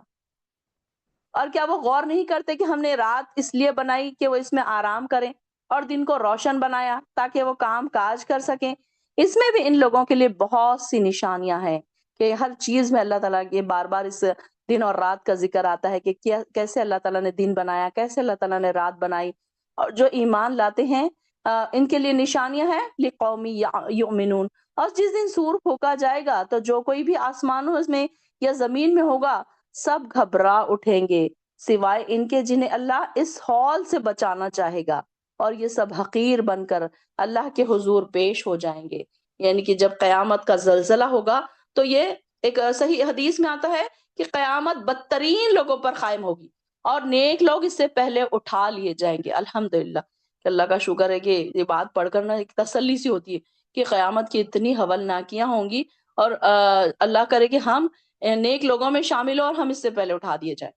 اور کیا وہ غور نہیں کرتے کہ ہم نے رات اس لیے بنائی کہ وہ اس میں آرام کریں، اور دن کو روشن بنایا تاکہ وہ کام کاج کر سکیں۔ اس میں بھی ان لوگوں کے لیے بہت سی نشانیاں ہیں کہ ہر چیز میں اللہ تعالیٰ کے بار بار اس دن اور رات کا ذکر آتا ہے کہ کیسے اللہ تعالیٰ نے دن بنایا، کیسے اللہ تعالیٰ نے رات بنائی۔ اور جو ایمان لاتے ہیں ان کے لیے نشانیاں ہیں لِقَوْمٍ یؤمنون۔ اور جس دن سور پھونکا جائے گا تو جو کوئی بھی آسمانوں میں یا زمین میں ہوگا سب گھبرا اٹھیں گے، سوائے ان کے جنہیں اللہ اس ہول سے بچانا چاہے گا، اور یہ سب حقیر بن کر اللہ کے حضور پیش ہو جائیں گے۔ یعنی کہ جب قیامت کا زلزلہ ہوگا تو یہ ایک صحیح حدیث میں آتا ہے کہ قیامت بدترین لوگوں پر قائم ہوگی اور نیک لوگ اس سے پہلے اٹھا لیے جائیں گے۔ الحمدللہ کہ اللہ کا شکر ہے کہ یہ بات پڑھ کر نا ایک تسلی سی ہوتی ہے کہ قیامت کی اتنی ہولناکیاں ہوں گی، اور اللہ کرے کہ ہم نیک لوگوں میں شامل ہوں اور ہم اس سے پہلے اٹھا دیے جائیں۔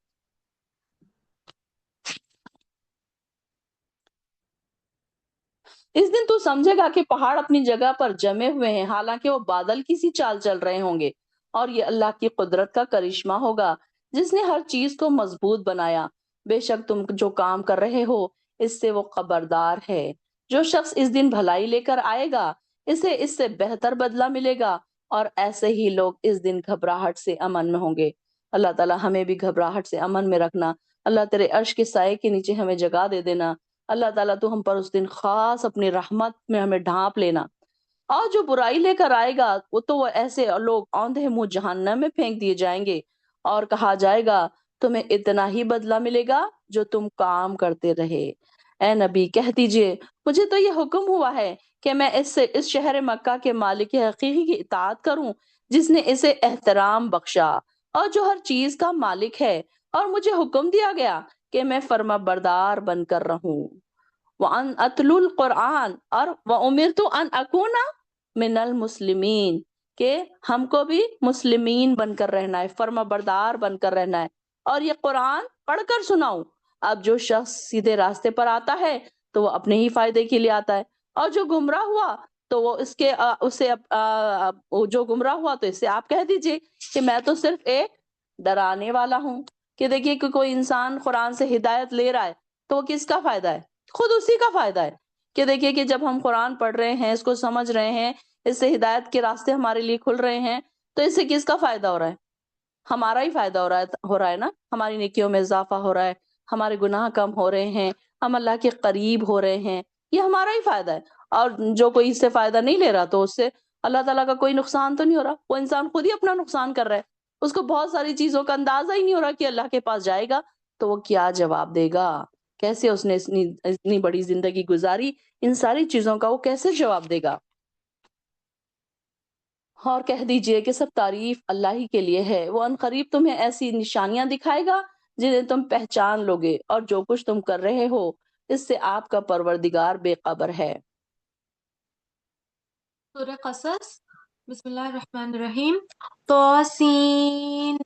اس دن تو سمجھے گا کہ پہاڑ اپنی جگہ پر جمے ہوئے ہیں، حالانکہ وہ بادل کسی چال چل رہے ہوں گے، اور یہ اللہ کی قدرت کا کرشمہ ہوگا جس نے ہر چیز کو مضبوط بنایا۔ بے شک تم جو کام کر رہے ہو اس سے وہ خبردار ہے۔ جو شخص اس دن بھلائی لے کر آئے گا اسے اس سے بہتر بدلہ ملے گا، اور ایسے ہی لوگ اس دن گھبراہٹ سے امن میں ہوں گے۔ اللہ تعالیٰ ہمیں بھی گھبراہٹ سے امن میں رکھنا۔ اللہ تیرے عرش کے سائے کے نیچے ہمیں جگہ دے دینا۔ اللہ تعالیٰ تو ہم پر اس دن خاص اپنی رحمت میں ہمیں ڈھانپ لینا۔ اور جو برائی لے کر آئے گا وہ ایسے لوگ اوندھے منہ جہنم میں پھینک دیے جائیں گے، اور کہا جائے گا تمہیں اتنا ہی بدلہ ملے گا جو تم کام کرتے رہے۔ اے نبی کہہ دیجئے مجھے تو یہ حکم ہوا ہے کہ میں اس شہر مکہ کے مالک حقیقی کی اطاعت کروں جس نے اسے احترام بخشا اور جو ہر چیز کا مالک ہے، اور مجھے حکم دیا گیا کہ میں فرما بردار بن کر رہوں۔ وَأَنْ أَتْلُو الْقُرْآنَ، اور وَأُمِرْتُ أَنْ أَكُونَ مِنَ الْمُسْلِمِينَ، کہ ہم کو بھی مسلمین بن کر رہنا ہے، فرما بردار بن کر رہنا ہے، اور یہ قرآن پڑھ کر سناؤں۔ اب جو شخص سیدھے راستے پر آتا ہے تو وہ اپنے ہی فائدے کے لیے آتا ہے، اور جو گمراہ ہوا تو وہ جو گمراہ ہوا تو اس سے آپ کہہ دیجئے کہ میں تو صرف ایک ڈرانے والا ہوں۔ کہ دیکھیے کہ کوئی انسان قرآن سے ہدایت لے رہا ہے تو وہ کس کا فائدہ ہے؟ خود اسی کا فائدہ ہے۔ کہ دیکھیے کہ جب ہم قرآن پڑھ رہے ہیں، اس کو سمجھ رہے ہیں، اس سے ہدایت کے راستے ہمارے لیے کھل رہے ہیں، تو اس سے کس کا فائدہ ہو رہا ہے؟ ہمارا ہی فائدہ ہو رہا ہے نا، ہماری نیکیوں میں اضافہ ہو رہا ہے، ہمارے گناہ کم ہو رہے ہیں، ہم اللہ کے قریب ہو رہے ہیں، یہ ہمارا ہی فائدہ ہے۔ اور جو کوئی اس سے فائدہ نہیں لے رہا تو اس سے اللہ تعالیٰ کا کوئی نقصان تو نہیں ہو رہا، وہ انسان خود ہی اپنا نقصان کر رہا ہے۔ اس کو بہت ساری چیزوں کا اندازہ ہی نہیں ہو رہا کہ اللہ کے پاس جائے گا تو وہ کیا جواب دے گا، کیسے اس نے اتنی بڑی زندگی گزاری، ان ساری چیزوں کا وہ کیسے جواب دے گا۔ اور کہہ دیجئے کہ سب تعریف اللہ ہی کے لیے ہے، وہ ان قریب تمہیں ایسی نشانیاں دکھائے گا جنہیں تم پہچان لوگے، اور جو کچھ تم کر رہے ہو اس سے آپ کا پروردگار بے خبر ہے۔ سورہ قصص، بسم اللہ الرحمن الرحیم۔ توسین،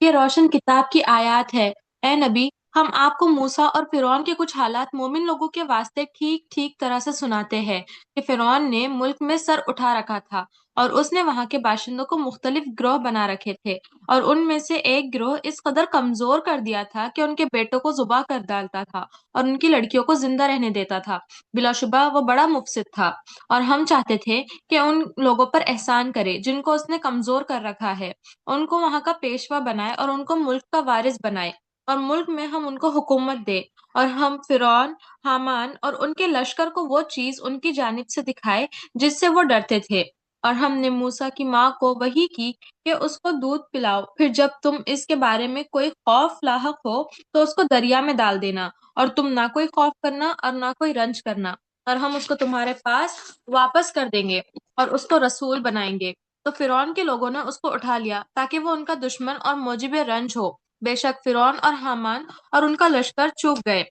یہ روشن کتاب کی آیات ہے۔ اے نبی، ہم آپ کو موسیٰ اور فرعون کے کچھ حالات مومن لوگوں کے واسطے ٹھیک ٹھیک طرح سے سناتے ہیں کہ فرعون نے ملک میں سر اٹھا رکھا تھا، اور اس نے وہاں کے باشندوں کو مختلف گروہ بنا رکھے تھے، اور ان میں سے ایک گروہ اس قدر کمزور کر دیا تھا کہ ان کے بیٹوں کو ذبح کر ڈالتا تھا اور ان کی لڑکیوں کو زندہ رہنے دیتا تھا۔ بلا شبہ وہ بڑا مفسد تھا، اور ہم چاہتے تھے کہ ان لوگوں پر احسان کرے جن کو اس نے کمزور کر رکھا ہے، ان کو وہاں کا پیشوا بنائے اور ان کو ملک کا وارث بنائے، اور ملک میں ہم ان کو حکومت دے، اور ہم فرعون، حامان اور ان کے لشکر کو وہ چیز ان کی جانب سے دکھائے جس سے وہ ڈرتے تھے۔ اور ہم نے موسیٰ کی ماں کو وحی کی کہ اس کو دودھ پلاؤ، پھر جب تم اس کے بارے میں کوئی خوف لاحق ہو تو اس کو دریا میں ڈال دینا، اور تم نہ کوئی خوف کرنا اور نہ کوئی رنج کرنا، اور ہم اس کو تمہارے پاس واپس کر دیں گے اور اس کو رسول بنائیں گے۔ تو فرعون کے لوگوں نے اس کو اٹھا لیا تاکہ وہ ان کا دشمن اور موجب رنج ہو۔ بے شک فرعون اور حامان اور ان کا لشکر چوک گئے،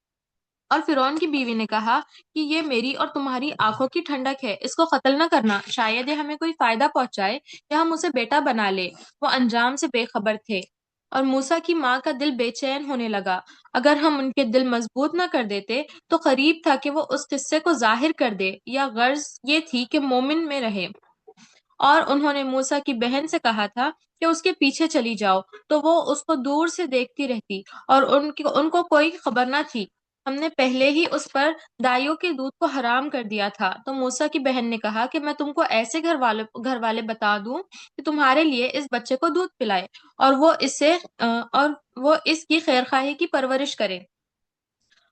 اور فرعون کی بیوی نے کہا کہ یہ میری اور تمہاری آنکھوں کی ٹھنڈک ہے، اس کو قتل نہ کرنا، شاید یہ ہمیں کوئی فائدہ پہنچائے یا ہم اسے بیٹا بنا لے۔ وہ انجام سے بے خبر تھے۔ اور موسیٰ کی ماں کا دل بے چین ہونے لگا۔ اگر ہم ان کے دل مضبوط نہ کر دیتے تو قریب تھا کہ وہ اس قصے کو ظاہر کر دے، یا غرض یہ تھی کہ مومن میں رہے۔ اور انہوں نے موسیٰ کی بہن سے کہا تھا کہ اس کے پیچھے چلی جاؤ، تو وہ اس کو دور سے دیکھتی رہتی اور ان کو کوئی خبر نہ تھی۔ ہم نے پہلے ہی اس پر دائیوں کے دودھ کو حرام کر دیا تھا۔ تو موسیٰ کی بہن نے کہا کہ میں تم کو ایسے گھر والے بتا دوں کہ تمہارے لیے اس بچے کو دودھ پلائے اور وہ اس کی خیرخواہی کی پرورش کرے۔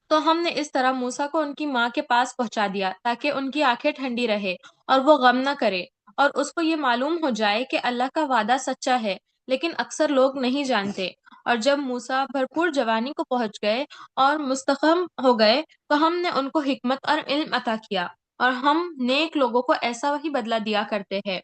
تو ہم نے اس طرح موسیٰ کو ان کی ماں کے پاس پہنچا دیا تاکہ ان کی آنکھیں ٹھنڈی رہے اور وہ غم نہ کرے اور اس کو یہ معلوم ہو جائے کہ اللہ کا وعدہ سچا ہے، لیکن اکثر لوگ نہیں جانتے۔ اور جب موسیٰ بھرپور جوانی کو پہنچ گئے اور مستحکم ہو گئے تو ہم نے ان کو حکمت اور علم عطا کیا، اور ہم نیک لوگوں کو ایسا ہی بدلہ دیا کرتے ہیں۔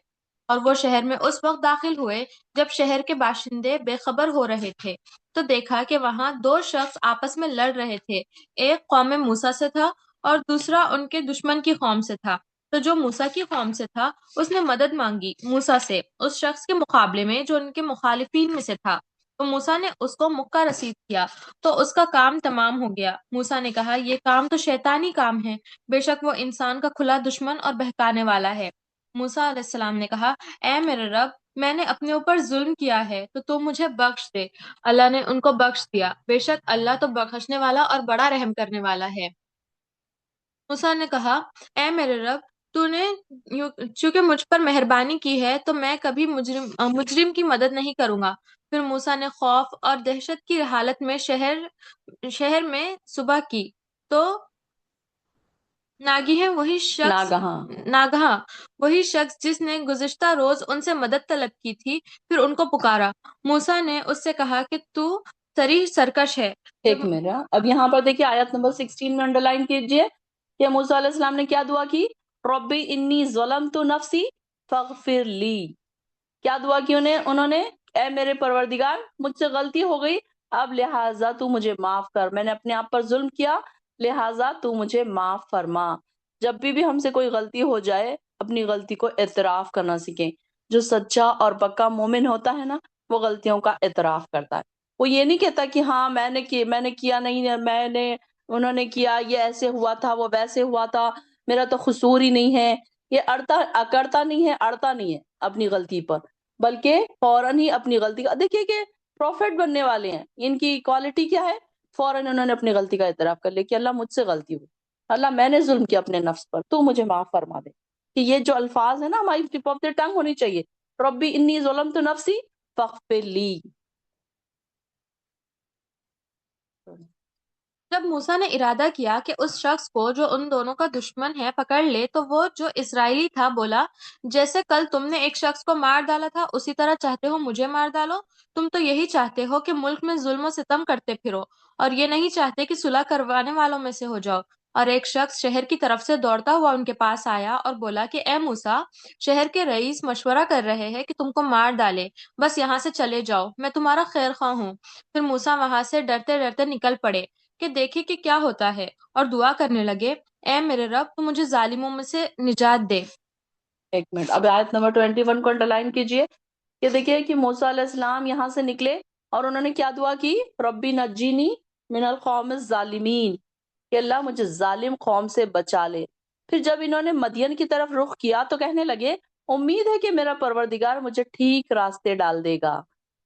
اور وہ شہر میں اس وقت داخل ہوئے جب شہر کے باشندے بے خبر ہو رہے تھے، تو دیکھا کہ وہاں دو شخص آپس میں لڑ رہے تھے، ایک قوم موسیٰ سے تھا اور دوسرا ان کے دشمن کی قوم سے تھا۔ تو جو موسیٰ کی قوم سے تھا اس نے مدد مانگی موسیٰ سے اس شخص کے مقابلے میں جو ان کے مخالفین میں سے تھا، تو موسیٰ نے اس کو مکہ رسید کیا تو اس کا کام تمام ہو گیا۔ موسیٰ نے کہا یہ کام تو شیطانی کام ہے، بے شک وہ انسان کا کھلا دشمن اور بہکانے والا ہے۔ موسیٰ علیہ السلام نے کہا اے میرے رب، میں نے اپنے اوپر ظلم کیا ہے تو تو مجھے بخش دے۔ اللہ نے ان کو بخش دیا، بے شک اللہ تو بخشنے والا اور بڑا رحم کرنے والا ہے۔ موسیٰ نے کہا اے میرے رب، تو نے چونکہ مجھ پر مہربانی کی ہے تو میں کبھی مجرم کی مدد نہیں کروں گا۔ پھر موسیٰ نے خوف اور دہشت کی حالت میں شہر میں صبح کی تو ناگہاں ناگہاں وہی شخص جس نے گزشتہ روز ان سے مدد طلب کی تھی پھر ان کو پکارا۔ موسیٰ نے اس سے کہا کہ تو صریح سرکش ہے۔ ایک منٹ، اب یہاں پر دیکھیے آیت نمبر 16 میں انڈرلائن کیجئے کہ موسیٰ علیہ السلام نے کیا دعا کی؟ ربی انی ظلمت نفسی فاغفر لی۔ کیا دعا کی انہوں نے؟ اے میرے پروردگار، مجھ سے غلطی ہو گئی، اب لہٰذا تو مجھے معاف کر، میں نے اپنے آپ پر ظلم کیا، لہٰذا تو مجھے معاف فرما۔ جب بھی ہم سے کوئی غلطی ہو جائے اپنی غلطی کو اعتراف کرنا سیکھیں۔ جو سچا اور پکا مومن ہوتا ہے نا، وہ غلطیوں کا اعتراف کرتا ہے، وہ یہ نہیں کہتا کہ ہاں میں نے کیا نہیں ہے، انہوں نے کیا، یہ ایسے ہوا تھا، وہ ویسے ہوا تھا، میرا تو قصور ہی نہیں ہے۔ یہ اڑتا نہیں ہے اپنی غلطی پر، بلکہ فوراً ہی اپنی غلطی کا دیکھیے کہ پروفٹ بننے والے ہیں، ان کی کوالٹی کیا ہے؟ فوراً انہوں نے اپنی غلطی کا اعتراف کر لیا کہ اللہ مجھ سے غلطی ہوئی، اللہ میں نے ظلم کیا اپنے نفس پر، تو مجھے معاف فرما دے۔ کہ یہ جو الفاظ ہیں نا ہماری ٹپ آف دی ٹنگ ہونی چاہیے، ربی انی ظلمت نفسی فاغفر لی۔ جب موسیٰ نے ارادہ کیا کہ اس شخص کو جو ان دونوں کا دشمن ہے پکڑ لے، تو وہ جو اسرائیلی تھا بولا جیسے کل تم نے ایک شخص کو مار ڈالا تھا اسی طرح چاہتے ہو مجھے مار ڈالو؟ تم تو یہی چاہتے ہو کہ ملک میں ظلم و ستم کرتے پھرو اور یہ نہیں چاہتے کہ صلح کروانے والوں میں سے ہو جاؤ۔ اور ایک شخص شہر کی طرف سے دوڑتا ہوا ان کے پاس آیا اور بولا کہ اے موسیٰ، شہر کے رئیس مشورہ کر رہے ہیں کہ تم کو مار ڈالے، بس یہاں سے چلے جاؤ، میں تمہارا خیر خواہ ہوں۔ پھر موسیٰ وہاں سے ڈرتے ڈرتے نکل پڑے کہ دیکھے کہ کیا ہوتا ہے، اور دعا کرنے لگے اے میرے رب، تو مجھے ظالموں میں سے نجات دے۔ ایک منٹ، اب آیت نمبر 21 کو انڈرلائن کیجئے کہ دیکھیے کہ موسیٰ علیہ السلام یہاں سے نکلے اور انہوں نے کیا دعا کی؟ ربی نجینی من القوم الظالمین، کہ اللہ مجھے ظالم قوم سے بچا لے۔ پھر جب انہوں نے مدین کی طرف رخ کیا تو کہنے لگے امید ہے کہ میرا پروردگار مجھے ٹھیک راستے ڈال دے گا۔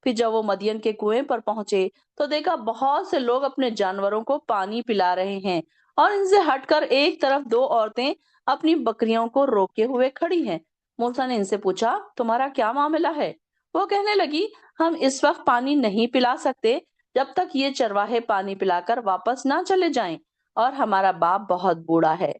پھر جب وہ مدین کے کنویں پر پہنچے تو دیکھا بہت سے لوگ اپنے جانوروں کو پانی پلا رہے ہیں، اور ان سے ہٹ کر ایک طرف دو عورتیں اپنی بکریوں کو روکے ہوئے کھڑی ہیں۔ موسیٰ نے ان سے پوچھا تمہارا کیا معاملہ ہے؟ وہ کہنے لگی ہم اس وقت پانی نہیں پلا سکتے جب تک یہ چرواہے پانی پلا کر واپس نہ چلے جائیں، اور ہمارا باپ بہت بوڑھا ہے۔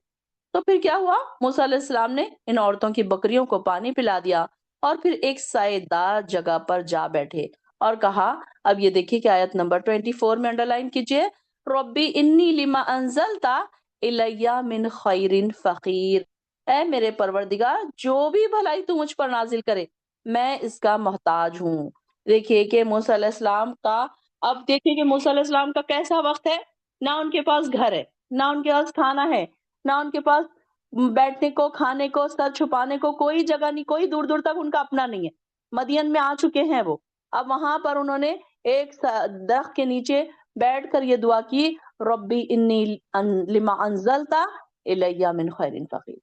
تو پھر کیا ہوا؟ موسیٰ علیہ السلام نے ان عورتوں کی بکریوں کو پانی پلا دیا اور پھر ایک سائے دار جگہ پر جا بیٹھے اور کہا، اب یہ دیکھیے کہ آیت نمبر 24 میں انڈرلائن کیجئے، ربی انی لما انزلت الی من خیر فقیر، اے میرے پروردگار جو بھی بھلائی تو مجھ پر نازل کرے میں اس کا محتاج ہوں۔ دیکھیے کہ موسیٰ علیہ السلام کا، اب دیکھیے کہ موسیٰ علیہ السلام کا کیسا وقت ہے، نہ ان کے پاس گھر ہے، نہ ان کے پاس کھانا ہے، نہ ان کے پاس بیٹھنے کو، کھانے کو، سر چھپانے کو کوئی جگہ نہیں، کوئی دور دور تک ان کا اپنا نہیں ہے۔ مدین میں آ چکے ہیں وہ، اب وہاں پر انہوں نے ایک درخت کے نیچے بیٹھ کر یہ دعا کی، ربی انی لما انزلتا الی من خیر فقیر۔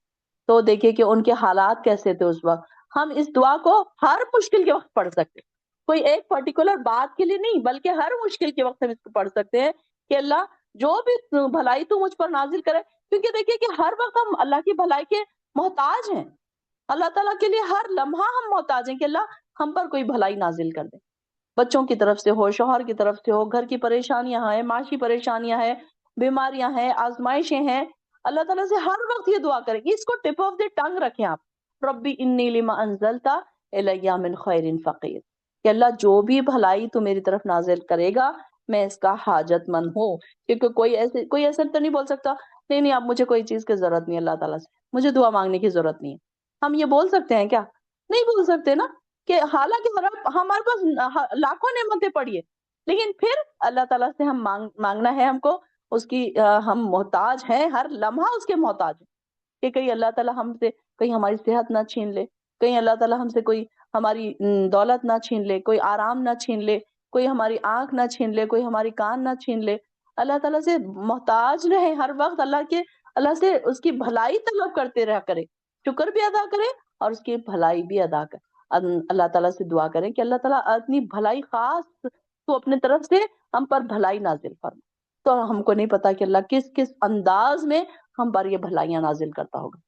تو دیکھیے کہ ان کے حالات کیسے تھے اس وقت، ہم اس دعا کو ہر مشکل کے وقت پڑھ سکتے ہیں، کوئی ایک پرٹیکولر بات کے لیے نہیں بلکہ ہر مشکل کے وقت ہم اس کو پڑھ سکتے ہیں کہ اللہ جو بھی بھلائی تو مجھ پر نازل کرے، کیونکہ دیکھیے کہ ہر وقت ہم اللہ کی بھلائی کے محتاج ہیں، اللہ تعالیٰ کے لیے ہر لمحہ ہم محتاج ہیں کہ اللہ ہم پر کوئی بھلائی نازل کر دے، بچوں کی طرف سے ہو، شوہر کی طرف سے ہو، گھر کی پریشانیاں ہیں، معاشی پریشانیاں ہیں، بیماریاں ہیں، آزمائشیں ہیں، اللہ تعالیٰ سے ہر وقت یہ دعا کریں، اس کو ٹپ آف دی ٹنگ رکھیں آپ، ربی انی لما انزلتا الی من خیر فقیر، کہ اللہ جو بھی بھلائی تو میری طرف نازل کرے گا میں اس کا حاجت مند ہوں، کیونکہ کوئی ایسے تو نہیں بول سکتا نہیں اب مجھے کوئی چیز کی ضرورت نہیں اللہ تعالیٰ سے، مجھے دعا مانگنے کی ضرورت نہیں ہے، ہم یہ بول سکتے ہیں کیا؟ نہیں بول سکتے نا، کہ حالانکہ ہمارے پاس لاکھوں نعمتیں پڑی ہے، لیکن پھر اللہ تعالیٰ سے ہم مانگنا ہے، ہم کو اس کی ہم محتاج ہیں، ہر لمحہ اس کے محتاج ہیں، کہ کہیں اللہ تعالیٰ ہم سے کہیں ہماری صحت نہ چھین لے، کہیں اللہ تعالیٰ ہم سے کوئی ہماری دولت نہ چھین لے، کوئی آرام نہ چھین لے، کوئی ہماری آنکھ نہ چھین لے، کوئی ہماری کان نہ چھین لے، اللہ تعالیٰ سے محتاج رہے ہر وقت، اللہ سے اس کی بھلائی طلب کرتے رہا کرے، شکر بھی ادا کرے اور اس کی بھلائی بھی ادا کرے، اللہ تعالیٰ سے دعا کریں کہ اللہ تعالیٰ اپنی بھلائی خاص تو اپنے طرف سے ہم پر بھلائی نازل فرما، تو ہم کو نہیں پتا کہ اللہ کس کس انداز میں ہم پر یہ بھلائیاں نازل کرتا ہوگا،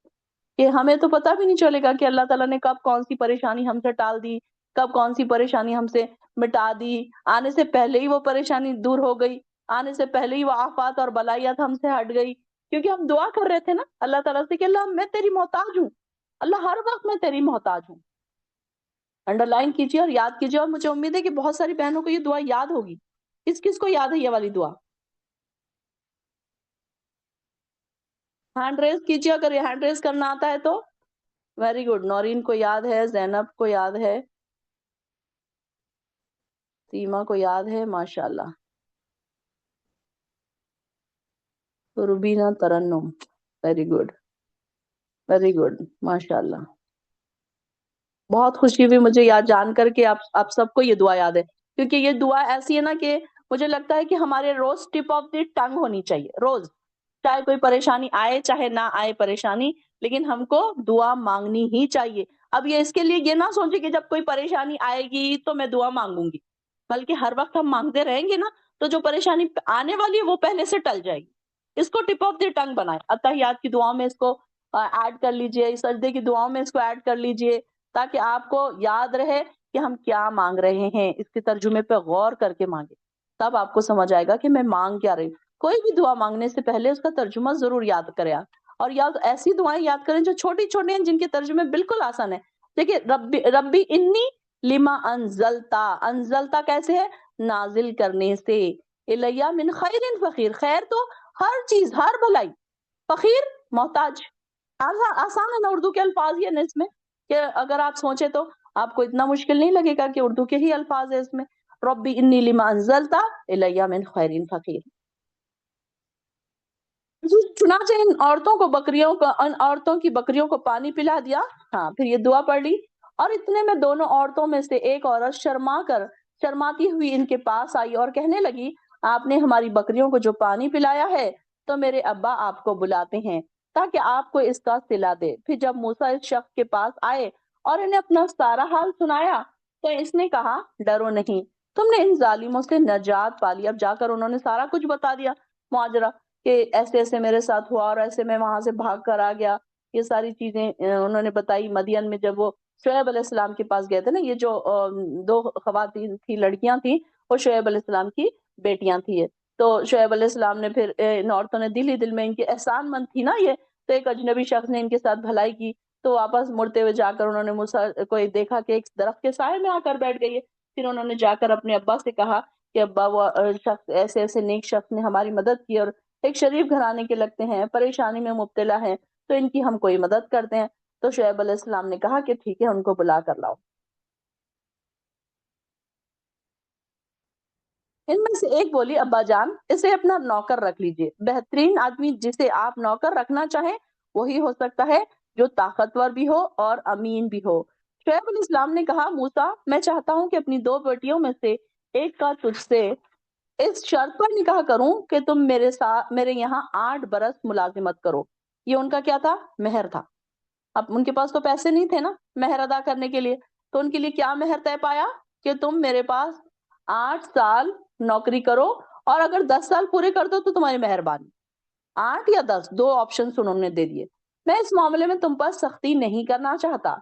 کہ ہمیں تو پتہ بھی نہیں چلے گا کہ اللہ تعالیٰ نے کب کون سی پریشانی ہم سے ٹال دی، کب کون سی پریشانی ہم سے مٹا دی، آنے سے پہلے ہی وہ پریشانی دور ہو گئی، آنے سے پہلے ہی وہ آفات اور بلائیات ہم سے ہٹ گئی، کیونکہ ہم دعا کر رہے تھے نا اللہ تعالیٰ سے کہ اللہ میں تیری محتاج ہوں، اللہ ہر وقت میں تیری محتاج ہوں، انڈر لائن کیجیے اور یاد کیجیے، اور مجھے امید ہے کہ بہت ساری بہنوں کو یہ دعا یاد ہوگی، کس کس کو یاد ہے یہ والی دعا؟ ہینڈ ریز کیجیے اگر یہ ہینڈ ریز کرنا آتا ہے تو، ویری گڈ، نورین کو یاد ہے، زینب کو یاد ہے، سیما کو یاد ہے، ماشاءاللہ، روبینہ ترنم، ویری گڈ ویری گڈ، ماشاءاللہ، بہت خوشی ہوئی مجھے یاد جان کر کے آپ سب کو یہ دعا یاد ہے، کیونکہ یہ دعا ایسی ہے نا کہ مجھے لگتا ہے کہ ہمارے روز ٹپ آف دی ٹنگ ہونی چاہیے، روز، چاہے کوئی پریشانی آئے چاہے نہ آئے پریشانی، لیکن ہم کو دعا مانگنی ہی چاہیے۔ اب یہ اس کے لیے یہ نہ سوچے کہ جب کوئی پریشانی آئے گی تو میں دعا مانگوں گی، بلکہ ہر وقت ہم مانگتے رہیں گے نا تو جو پریشانی آنے والی ہے وہ پہلے سے ٹل جائے گی، اس کو ٹپ آف دی ٹنگ بنائیں، اتحیات کی دعاؤں میں اس کو ایڈ کر لیجئے، سجدے کی دعاؤں میں اس کو ایڈ کر لیجئے، تاکہ آپ کو یاد رہے کہ ہم کیا مانگ رہے ہیں، اس کے ترجمے پہ غور کر کے مانگے، تب آپ کو سمجھ آئے گا کہ میں مانگ کیا رہی ہوں۔ کوئی بھی دعا مانگنے سے پہلے اس کا ترجمہ ضرور یاد کریں آپ، اور ایسی دعائیں یاد کریں جو چھوٹی چھوٹی ہیں، جن کے ترجمے بالکل آسان ہیں۔ دیکھیے ربی انی لما انزلتا، انزلتا کیسے ہے؟ نازل کرنے سے، الیہ من خیر فقیر، خیر تو ہر چیز، ہر بھلائی، فقیر محتاج، آسان ہے نا، اردو کے الفاظ ہی ہے نا اس میں، کہ اگر آپ سوچیں تو آپ کو اتنا مشکل نہیں لگے گا کہ اردو کے ہی الفاظ ہے اس میں، ربی انی لما انزلتا الیہ من خیر فقیر۔ چنانچہ ان عورتوں کی بکریوں کو پانی پلا دیا، ہاں پھر یہ دعا پڑھ لی، اور اتنے میں دونوں عورتوں میں سے ایک عورت شرماتی ہوئی ان کے پاس آئی اور کہنے لگی، آپ نے ہماری بکریوں کو جو پانی پلایا ہے تو میرے ابا آپ کو بلاتے ہیں تاکہ آپ کو اس کا صلہ دے۔ پھر جب موسیٰ اس شخص کے پاس آئے اور انہیں اپنا سارا حال سنایا تو اس نے کہا، ڈرو نہیں، تم نے ان ظالموں سے نجات پا لی۔ اب جا کر انہوں نے سارا کچھ بتا دیا ماجرا، کہ ایسے ایسے میرے ساتھ ہوا اور ایسے میں وہاں سے بھاگ کر آ گیا، یہ ساری چیزیں انہوں نے بتائی۔ مدین میں جب وہ شعیب علیہ السلام کے پاس گئے تھے نا، یہ جو دو خواتین تھی، لڑکیاں تھیں، وہ شعیب علیہ السلام کی بیٹیاں تھیں، تو شعیب علیہ السلام نے پھر ان عورتوں نے دل میں ان کے احسان مند تھی نا یہ، تو ایک اجنبی شخص نے ان کے ساتھ بھلائی کی، تو واپس مڑتے ہوئے جا کر انہوں نے موسیٰ کو دیکھا کہ ایک درخت کے سائے میں آ کر بیٹھ گئی ہے، پھر انہوں نے جا کر اپنے ابا سے کہا کہ ابا وہ شخص ایسے ایسے نیک شخص نے ہماری مدد کی، اور ایک شریف گھرانے کے لگتے ہیں، پریشانی میں مبتلا ہیں، تو ان کی ہم کوئی مدد کرتے ہیں۔ تو شعیب علیہ السلام نے کہا کہ ٹھیک ہے، ان کو بلا کر لاؤ۔ ان میں سے ایک بولی، ابا جان اسے اپنا نوکر رکھ لیجئے، بہترین آدمی جسے آپ نوکر رکھنا چاہیں وہی ہو سکتا ہے جو طاقتور بھی ہو اور امین بھی ہو۔ شعیب علیہ السلام نے کہا، موسیٰ میں چاہتا ہوں کہ اپنی دو بیٹیوں میں سے ایک کا تجھ سے اس شرط پر نکاح کروں کہ تم میرے یہاں 8 برس ملازمت کرو۔ یہ ان کا کیا تھا؟ مہر تھا۔ اب ان کے پاس تو پیسے نہیں تھے نا مہر ادا کرنے کے لیے، تو ان کے لیے کیا مہر طے پایا کہ تم میرے پاس 8 سال نوکری کرو اور اگر 10 سال پورے کر دو تو تمہاری مہربانی. 8 یا 10 دو آپشنز انہوں نے دے دیے. میں اس معاملے میں تم پر سختی نہیں کرنا چاہتا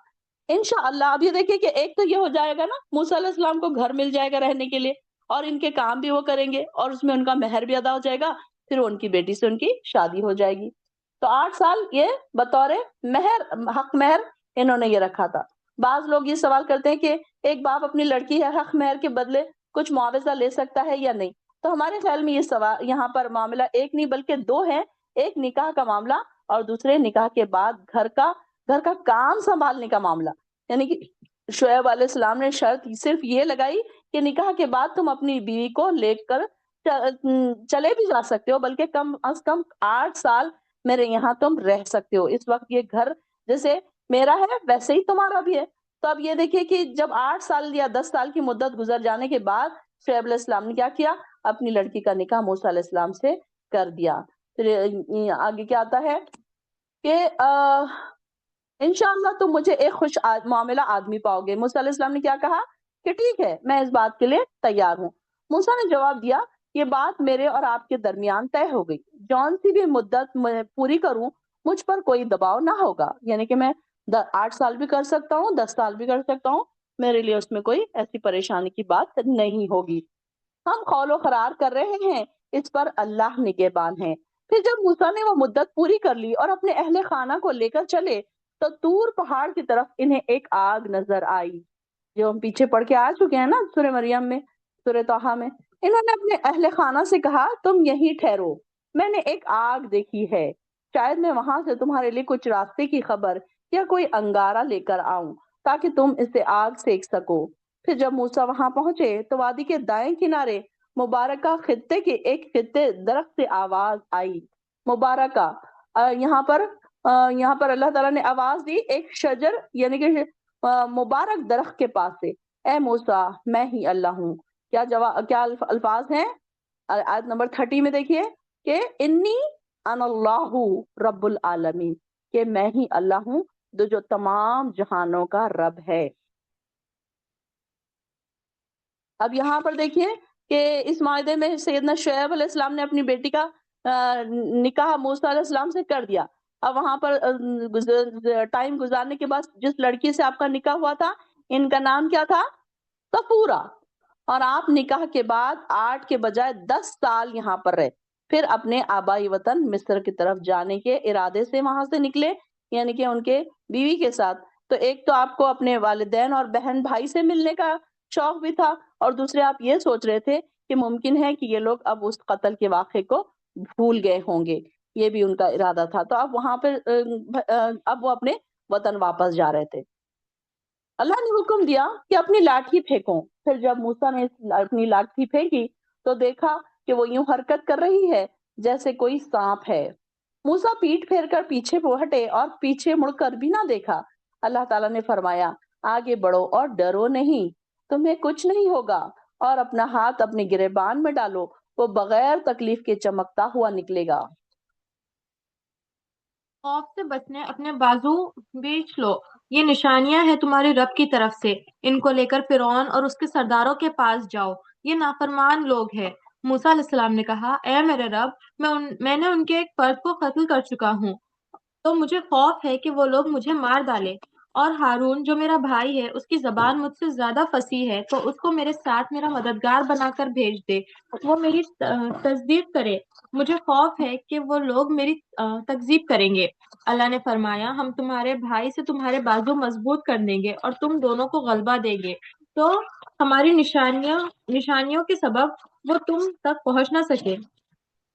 انشاءاللہ. اب یہ دیکھیے کہ ایک تو یہ ہو جائے گا نا، موسیٰ علیہ السلام کو گھر مل جائے گا رہنے کے لیے اور ان کے کام بھی وہ کریں گے اور اس میں ان کا مہر بھی ادا ہو جائے گا، پھر ان کی بیٹی سے ان کی شادی ہو جائے گی. تو 8 سال یہ بطور مہر، حق مہر انہوں نے یہ رکھا تھا. بعض لوگ یہ سوال کرتے ہیں کہ ایک باپ اپنی لڑکی ہے حق مہر کے بدلے کچھ معاوضہ لے سکتا ہے یا نہیں. تو ہمارے خیال میں یہ سوال یہاں پر معاملہ ایک نہیں بلکہ دو ہے. ایک نکاح کا معاملہ اور دوسرے نکاح کے بعد گھر کا کام سنبھالنے کا معاملہ. یعنی کہ شعیب علیہ السلام نے شرط صرف یہ لگائی کہ نکاح کے بعد تم اپنی بیوی کو لے کر چلے بھی جا سکتے ہو، بلکہ کم از کم 8 سال میرے یہاں تم رہ سکتے ہو. اس وقت یہ گھر جیسے میرا ہے ویسے ہی تمہارا بھی ہے. تو اب یہ دیکھیے کہ جب 8 سال یا 10 سال کی مدت گزر جانے کے بعد شعیب علیہ السلام نے کیا کیا، اپنی لڑکی کا نکاح موسیٰ علیہ السلام سے کر دیا. پھر آگے کیا آتا ہے کہ انشاءاللہ تم مجھے ایک خوش معاملہ آدمی پاؤ گے. موسیٰ علیہ السلام نے کیا کہا کہ ٹھیک ہے میں اس بات کے لیے تیار ہوں. موسیٰ نے جواب دیا یہ بات میرے اور آپ کے درمیان طے ہو گئی، جون سی بھی مدت میں پوری کروں مجھ پر کوئی دباؤ نہ ہوگا. یعنی کہ میں 8 سال بھی کر سکتا ہوں، 10 سال بھی کر سکتا ہوں، میرے لیے اس میں کوئی ایسی پریشانی کی بات نہیں ہوگی. ہم قول و قرار کر رہے ہیں، اس پر اللہ نگہبان ہے. پھر جب موسیٰ نے وہ مدت پوری کر لی اور اپنے اہل خانہ کو لے کر چلے تو طور پہاڑ کی طرف انہیں ایک آگ نظر آئی، جو ہم پیچھے پڑھ کے آ چکے ہیں نا سورہ مریم میں، سورہ طٰہٰ میں. انہوں نے اپنے اہل خانہ سے کہا تم یہیں ٹھہرو، میں نے ایک آگ دیکھی ہے، شاید میں وہاں سے تمہارے لیے کچھ راستے کی خبر یا کوئی انگارہ لے کر آؤں تاکہ تم اسے آگ سیک سکو. پھر جب موسیٰ وہاں پہنچے تو وادی کے دائیں کنارے مبارکہ خطے کے ایک خطے درخت سے آواز آئی. مبارکہ یہاں پر اللہ تعالیٰ نے آواز دی ایک شجر یعنی کہ مبارک درخت کے پاس سے، اے موسیٰ میں ہی اللہ ہوں. کیا الفاظ ہیں آیت نمبر 30 میں دیکھیے کہ انی انا اللہ رب العالمین، کہ میں ہی اللہ ہوں جو تمام جہانوں کا رب ہے. اب یہاں پر دیکھیے کہ اس معاہدے میں سیدنا شعیب علیہ السلام نے اپنی بیٹی کا نکاح موسیٰ علیہ السلام سے کر دیا. اب وہاں پر ٹائم گزارنے کے بعد جس لڑکی سے آپ کا نکاح ہوا تھا ان کا نام کیا تھا؟ صفورہ. اور آپ نکاح کے بعد 8 کے بجائے 10 سال یہاں پر رہے، پھر اپنے آبائی وطن مصر کی طرف جانے کے ارادے سے وہاں سے نکلے، یعنی کہ ان کے بیوی کے ساتھ. تو ایک تو آپ کو اپنے والدین اور بہن بھائی سے ملنے کا شوق بھی تھا اور دوسرے آپ یہ سوچ رہے تھے کہ ممکن ہے کہ یہ لوگ اب اس قتل کے واقعے کو بھول گئے ہوں گے، یہ بھی ان کا ارادہ تھا. تو اب وہاں پہ اب وہ اپنے وطن واپس جا رہے تھے. اللہ نے حکم دیا کہ اپنی لاٹھی پھینکو. پھر جب موسیٰ نے اپنی لاٹھی پھینکی تو دیکھا کہ وہ یوں حرکت کر رہی ہے جیسے کوئی سانپ ہے. موسیٰ پیٹ پھیر کر پیچھے ہٹے اور پیچھے مڑ کر بھی نہ دیکھا. اللہ تعالیٰ نے فرمایا آگے بڑھو اور ڈرو نہیں، تمہیں کچھ نہیں ہوگا، اور اپنا ہاتھ اپنے گریبان میں ڈالو، وہ بغیر تکلیف کے چمکتا ہوا نکلے گا. خوف سے بچنے اپنے بازو بیچ لو، یہ نشانیاں ہیں تمہارے رب کی طرف سے، ان کو لے کر فرعون اور اس کے سرداروں کے پاس جاؤ، یہ نافرمان لوگ ہیں. موسیٰ علیہ السلام نے کہا اے میرے رب، میں نے ان کے ایک فرد کو قتل کر چکا ہوں، تو مجھے خوف ہے کہ وہ لوگ مجھے مار ڈالے، اور ہارون جو میرا بھائی ہے اس کی زبان مجھ سے زیادہ فصیح ہے، تو اس کو میرے ساتھ میرا مددگار بنا کر بھیج دے، وہ میری تصدیق کرے، مجھے خوف ہے کہ وہ لوگ میری تکذیب کریں گے. اللہ نے فرمایا ہم تمہارے بھائی سے تمہارے بازو مضبوط کر دیں گے اور تم دونوں کو غلبہ دیں گے، تو ہماری نشانیوں کے سبب وہ تم تک پہنچ نہ سکے،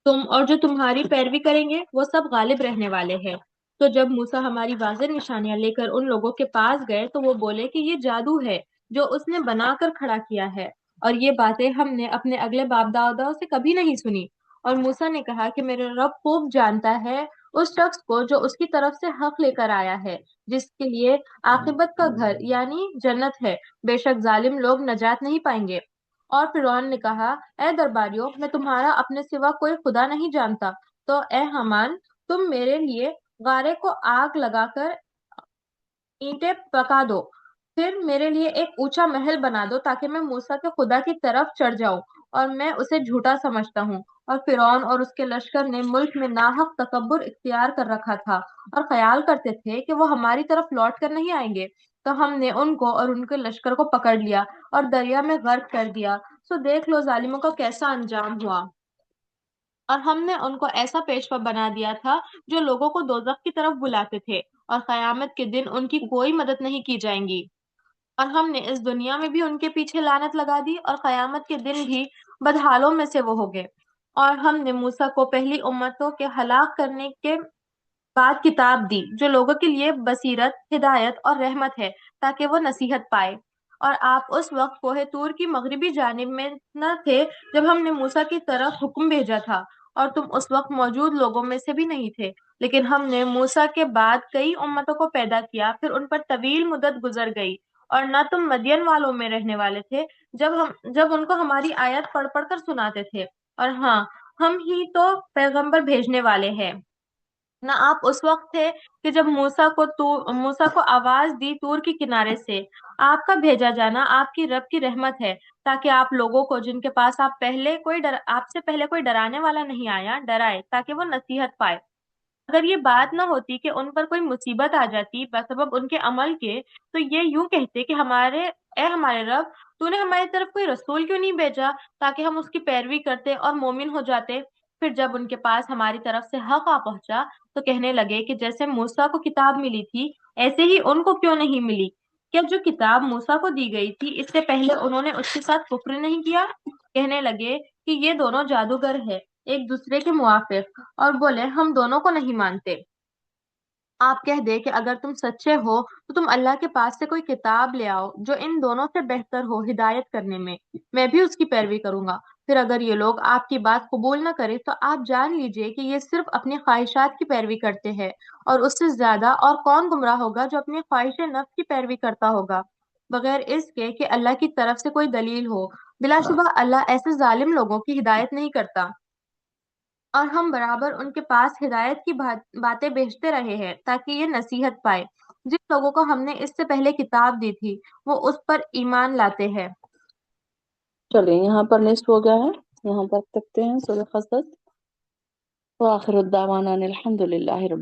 تم اور جو تمہاری پیروی کریں گے وہ سب غالب رہنے والے ہیں. تو جب موسیٰ ہماری واضح نشانیاں لے کر ان لوگوں کے پاس گئے تو وہ بولے کہ یہ جادو ہے جو اس نے بنا کر کھڑا کیا ہے، اور یہ باتیں ہم نے اپنے اگلے باپ دادا سے کبھی نہیں سنی. اور موسیٰ نے کہا کہ میرا رب خوب جانتا ہے اس شخص کو جو اس کی طرف سے حق لے کر آیا ہے، جس کے لیے عاقبت کا گھر یعنی جنت ہے، بے شک ظالم لوگ نجات نہیں پائیں گے. اور فرعون نے کہا اے درباریوں، میں تمہارا اپنے سوا کوئی خدا نہیں جانتا، تو اے حامان تم میرے لیے غارے کو آگ لگا کر اینٹیں پکا دو، پھر میرے لیے ایک اونچا محل بنا دو تاکہ میں موسیٰ کے خدا کی طرف چڑھ جاؤں، اور میں اسے جھوٹا سمجھتا ہوں۔ اور فرعون اور اس کے لشکر نے ملک میں ناحق تکبر اختیار کر رکھا تھا اور خیال کرتے تھے کہ وہ ہماری طرف لوٹ کر نہیں آئیں گے، تو ہم نے ان کو اور ان کے لشکر کو پکڑ لیا اور دریا میں غرق کر دیا۔ سو دیکھ لو ظالموں کا کیسا انجام ہوا۔ اور ہم نے ان کو ایسا پیشوا بنا دیا تھا جو لوگوں کو دوزخ کی طرف بلاتے تھے، اور قیامت کے دن ان کی کوئی مدد نہیں کی جائیں گی۔ اور ہم نے اس دنیا میں بھی ان کے پیچھے لعنت لگا دی، اور قیامت کے دن بھی بدحالوں میں سے وہ ہوگے۔ اور ہم نے موسیٰ کو پہلی امتوں کے ہلاک کرنے کے بعد کتاب دی جو لوگوں کے لیے بصیرت، ہدایت اور رحمت ہے، تاکہ وہ نصیحت پائے۔ اور آپ اس وقت کوہ طور کی مغربی جانب میں نہ تھے جب ہم نے موسیٰ کی طرف حکم بھیجا تھا، اور تم اس وقت موجود لوگوں میں سے بھی نہیں تھے، لیکن ہم نے موسیٰ کے بعد کئی امتوں کو پیدا کیا، پھر ان پر طویل مدت گزر گئی، اور نہ تم مدین والوں میں رہنے والے تھے جب ان کو ہماری آیت پڑھ پڑھ کر سناتے تھے۔ اور ہاں، ہم ہی تو پیغمبر بھیجنے والے ہیں۔ نہ آپ اس وقت تھے کہ جب موسیٰ کو آواز دی طور کے کنارے سے۔ آپ کا بھیجا جانا آپ کی رب کی رحمت ہے، تاکہ آپ لوگوں کو جن کے پاس آپ سے پہلے کوئی ڈرانے والا نہیں آیا ڈرائے، تاکہ وہ نصیحت پائے۔ اگر یہ بات نہ ہوتی کہ ان پر کوئی مصیبت آ جاتی بسبب ان کے عمل کے، تو یہ یوں کہتے کہ اے ہمارے رب، تو نے ہماری طرف کوئی رسول کیوں نہیں بھیجا تاکہ ہم اس کی پیروی کرتے اور مومن ہو جاتے۔ پھر جب ان کے پاس ہماری طرف سے حق آ پہنچا تو کہنے لگے کہ جیسے موسیٰ کو کتاب ملی تھی ایسے ہی ان کو کیوں نہیں ملی؟ کیا جو کتاب موسیٰ کو دی گئی تھی اس سے پہلے انہوں نے اس کے ساتھ کفر نہیں کیا؟ کہنے لگے کہ یہ دونوں جادوگر ہیں، ایک دوسرے کے موافق، اور بولے ہم دونوں کو نہیں مانتے۔ آپ کہہ دے کہ اگر تم سچے ہو تو تم اللہ کے پاس سے کوئی کتاب لے آؤ جو ان دونوں سے بہتر ہو ہدایت کرنے میں بھی اس کی پیروی کروں گا۔ پھر اگر یہ لوگ آپ کی بات قبول نہ کرے تو آپ جان لیجئے کہ یہ صرف اپنی خواہشات کی پیروی کرتے ہیں، اور اس سے زیادہ اور کون گمراہ ہوگا جو اپنی خواہش نفس کی پیروی کرتا ہوگا بغیر اس کے کہ اللہ کی طرف سے کوئی دلیل ہو۔ بلا شبہ اللہ ایسے ظالم لوگوں کی ہدایت نہیں کرتا، اور ہم برابر ان کے پاس ہدایت کی باتیں بھیجتے رہے ہیں تاکہ یہ نصیحت پائے۔ جن لوگوں کو ہم نے اس سے پہلے کتاب دی تھی وہ اس پر ایمان لاتے ہیں۔ چلیں یہاں پر نصف ہو گیا ہے، یہاں پر رکھتے ہیں سورہ قصص۔ وآخر الدعوانا الحمد للہ رب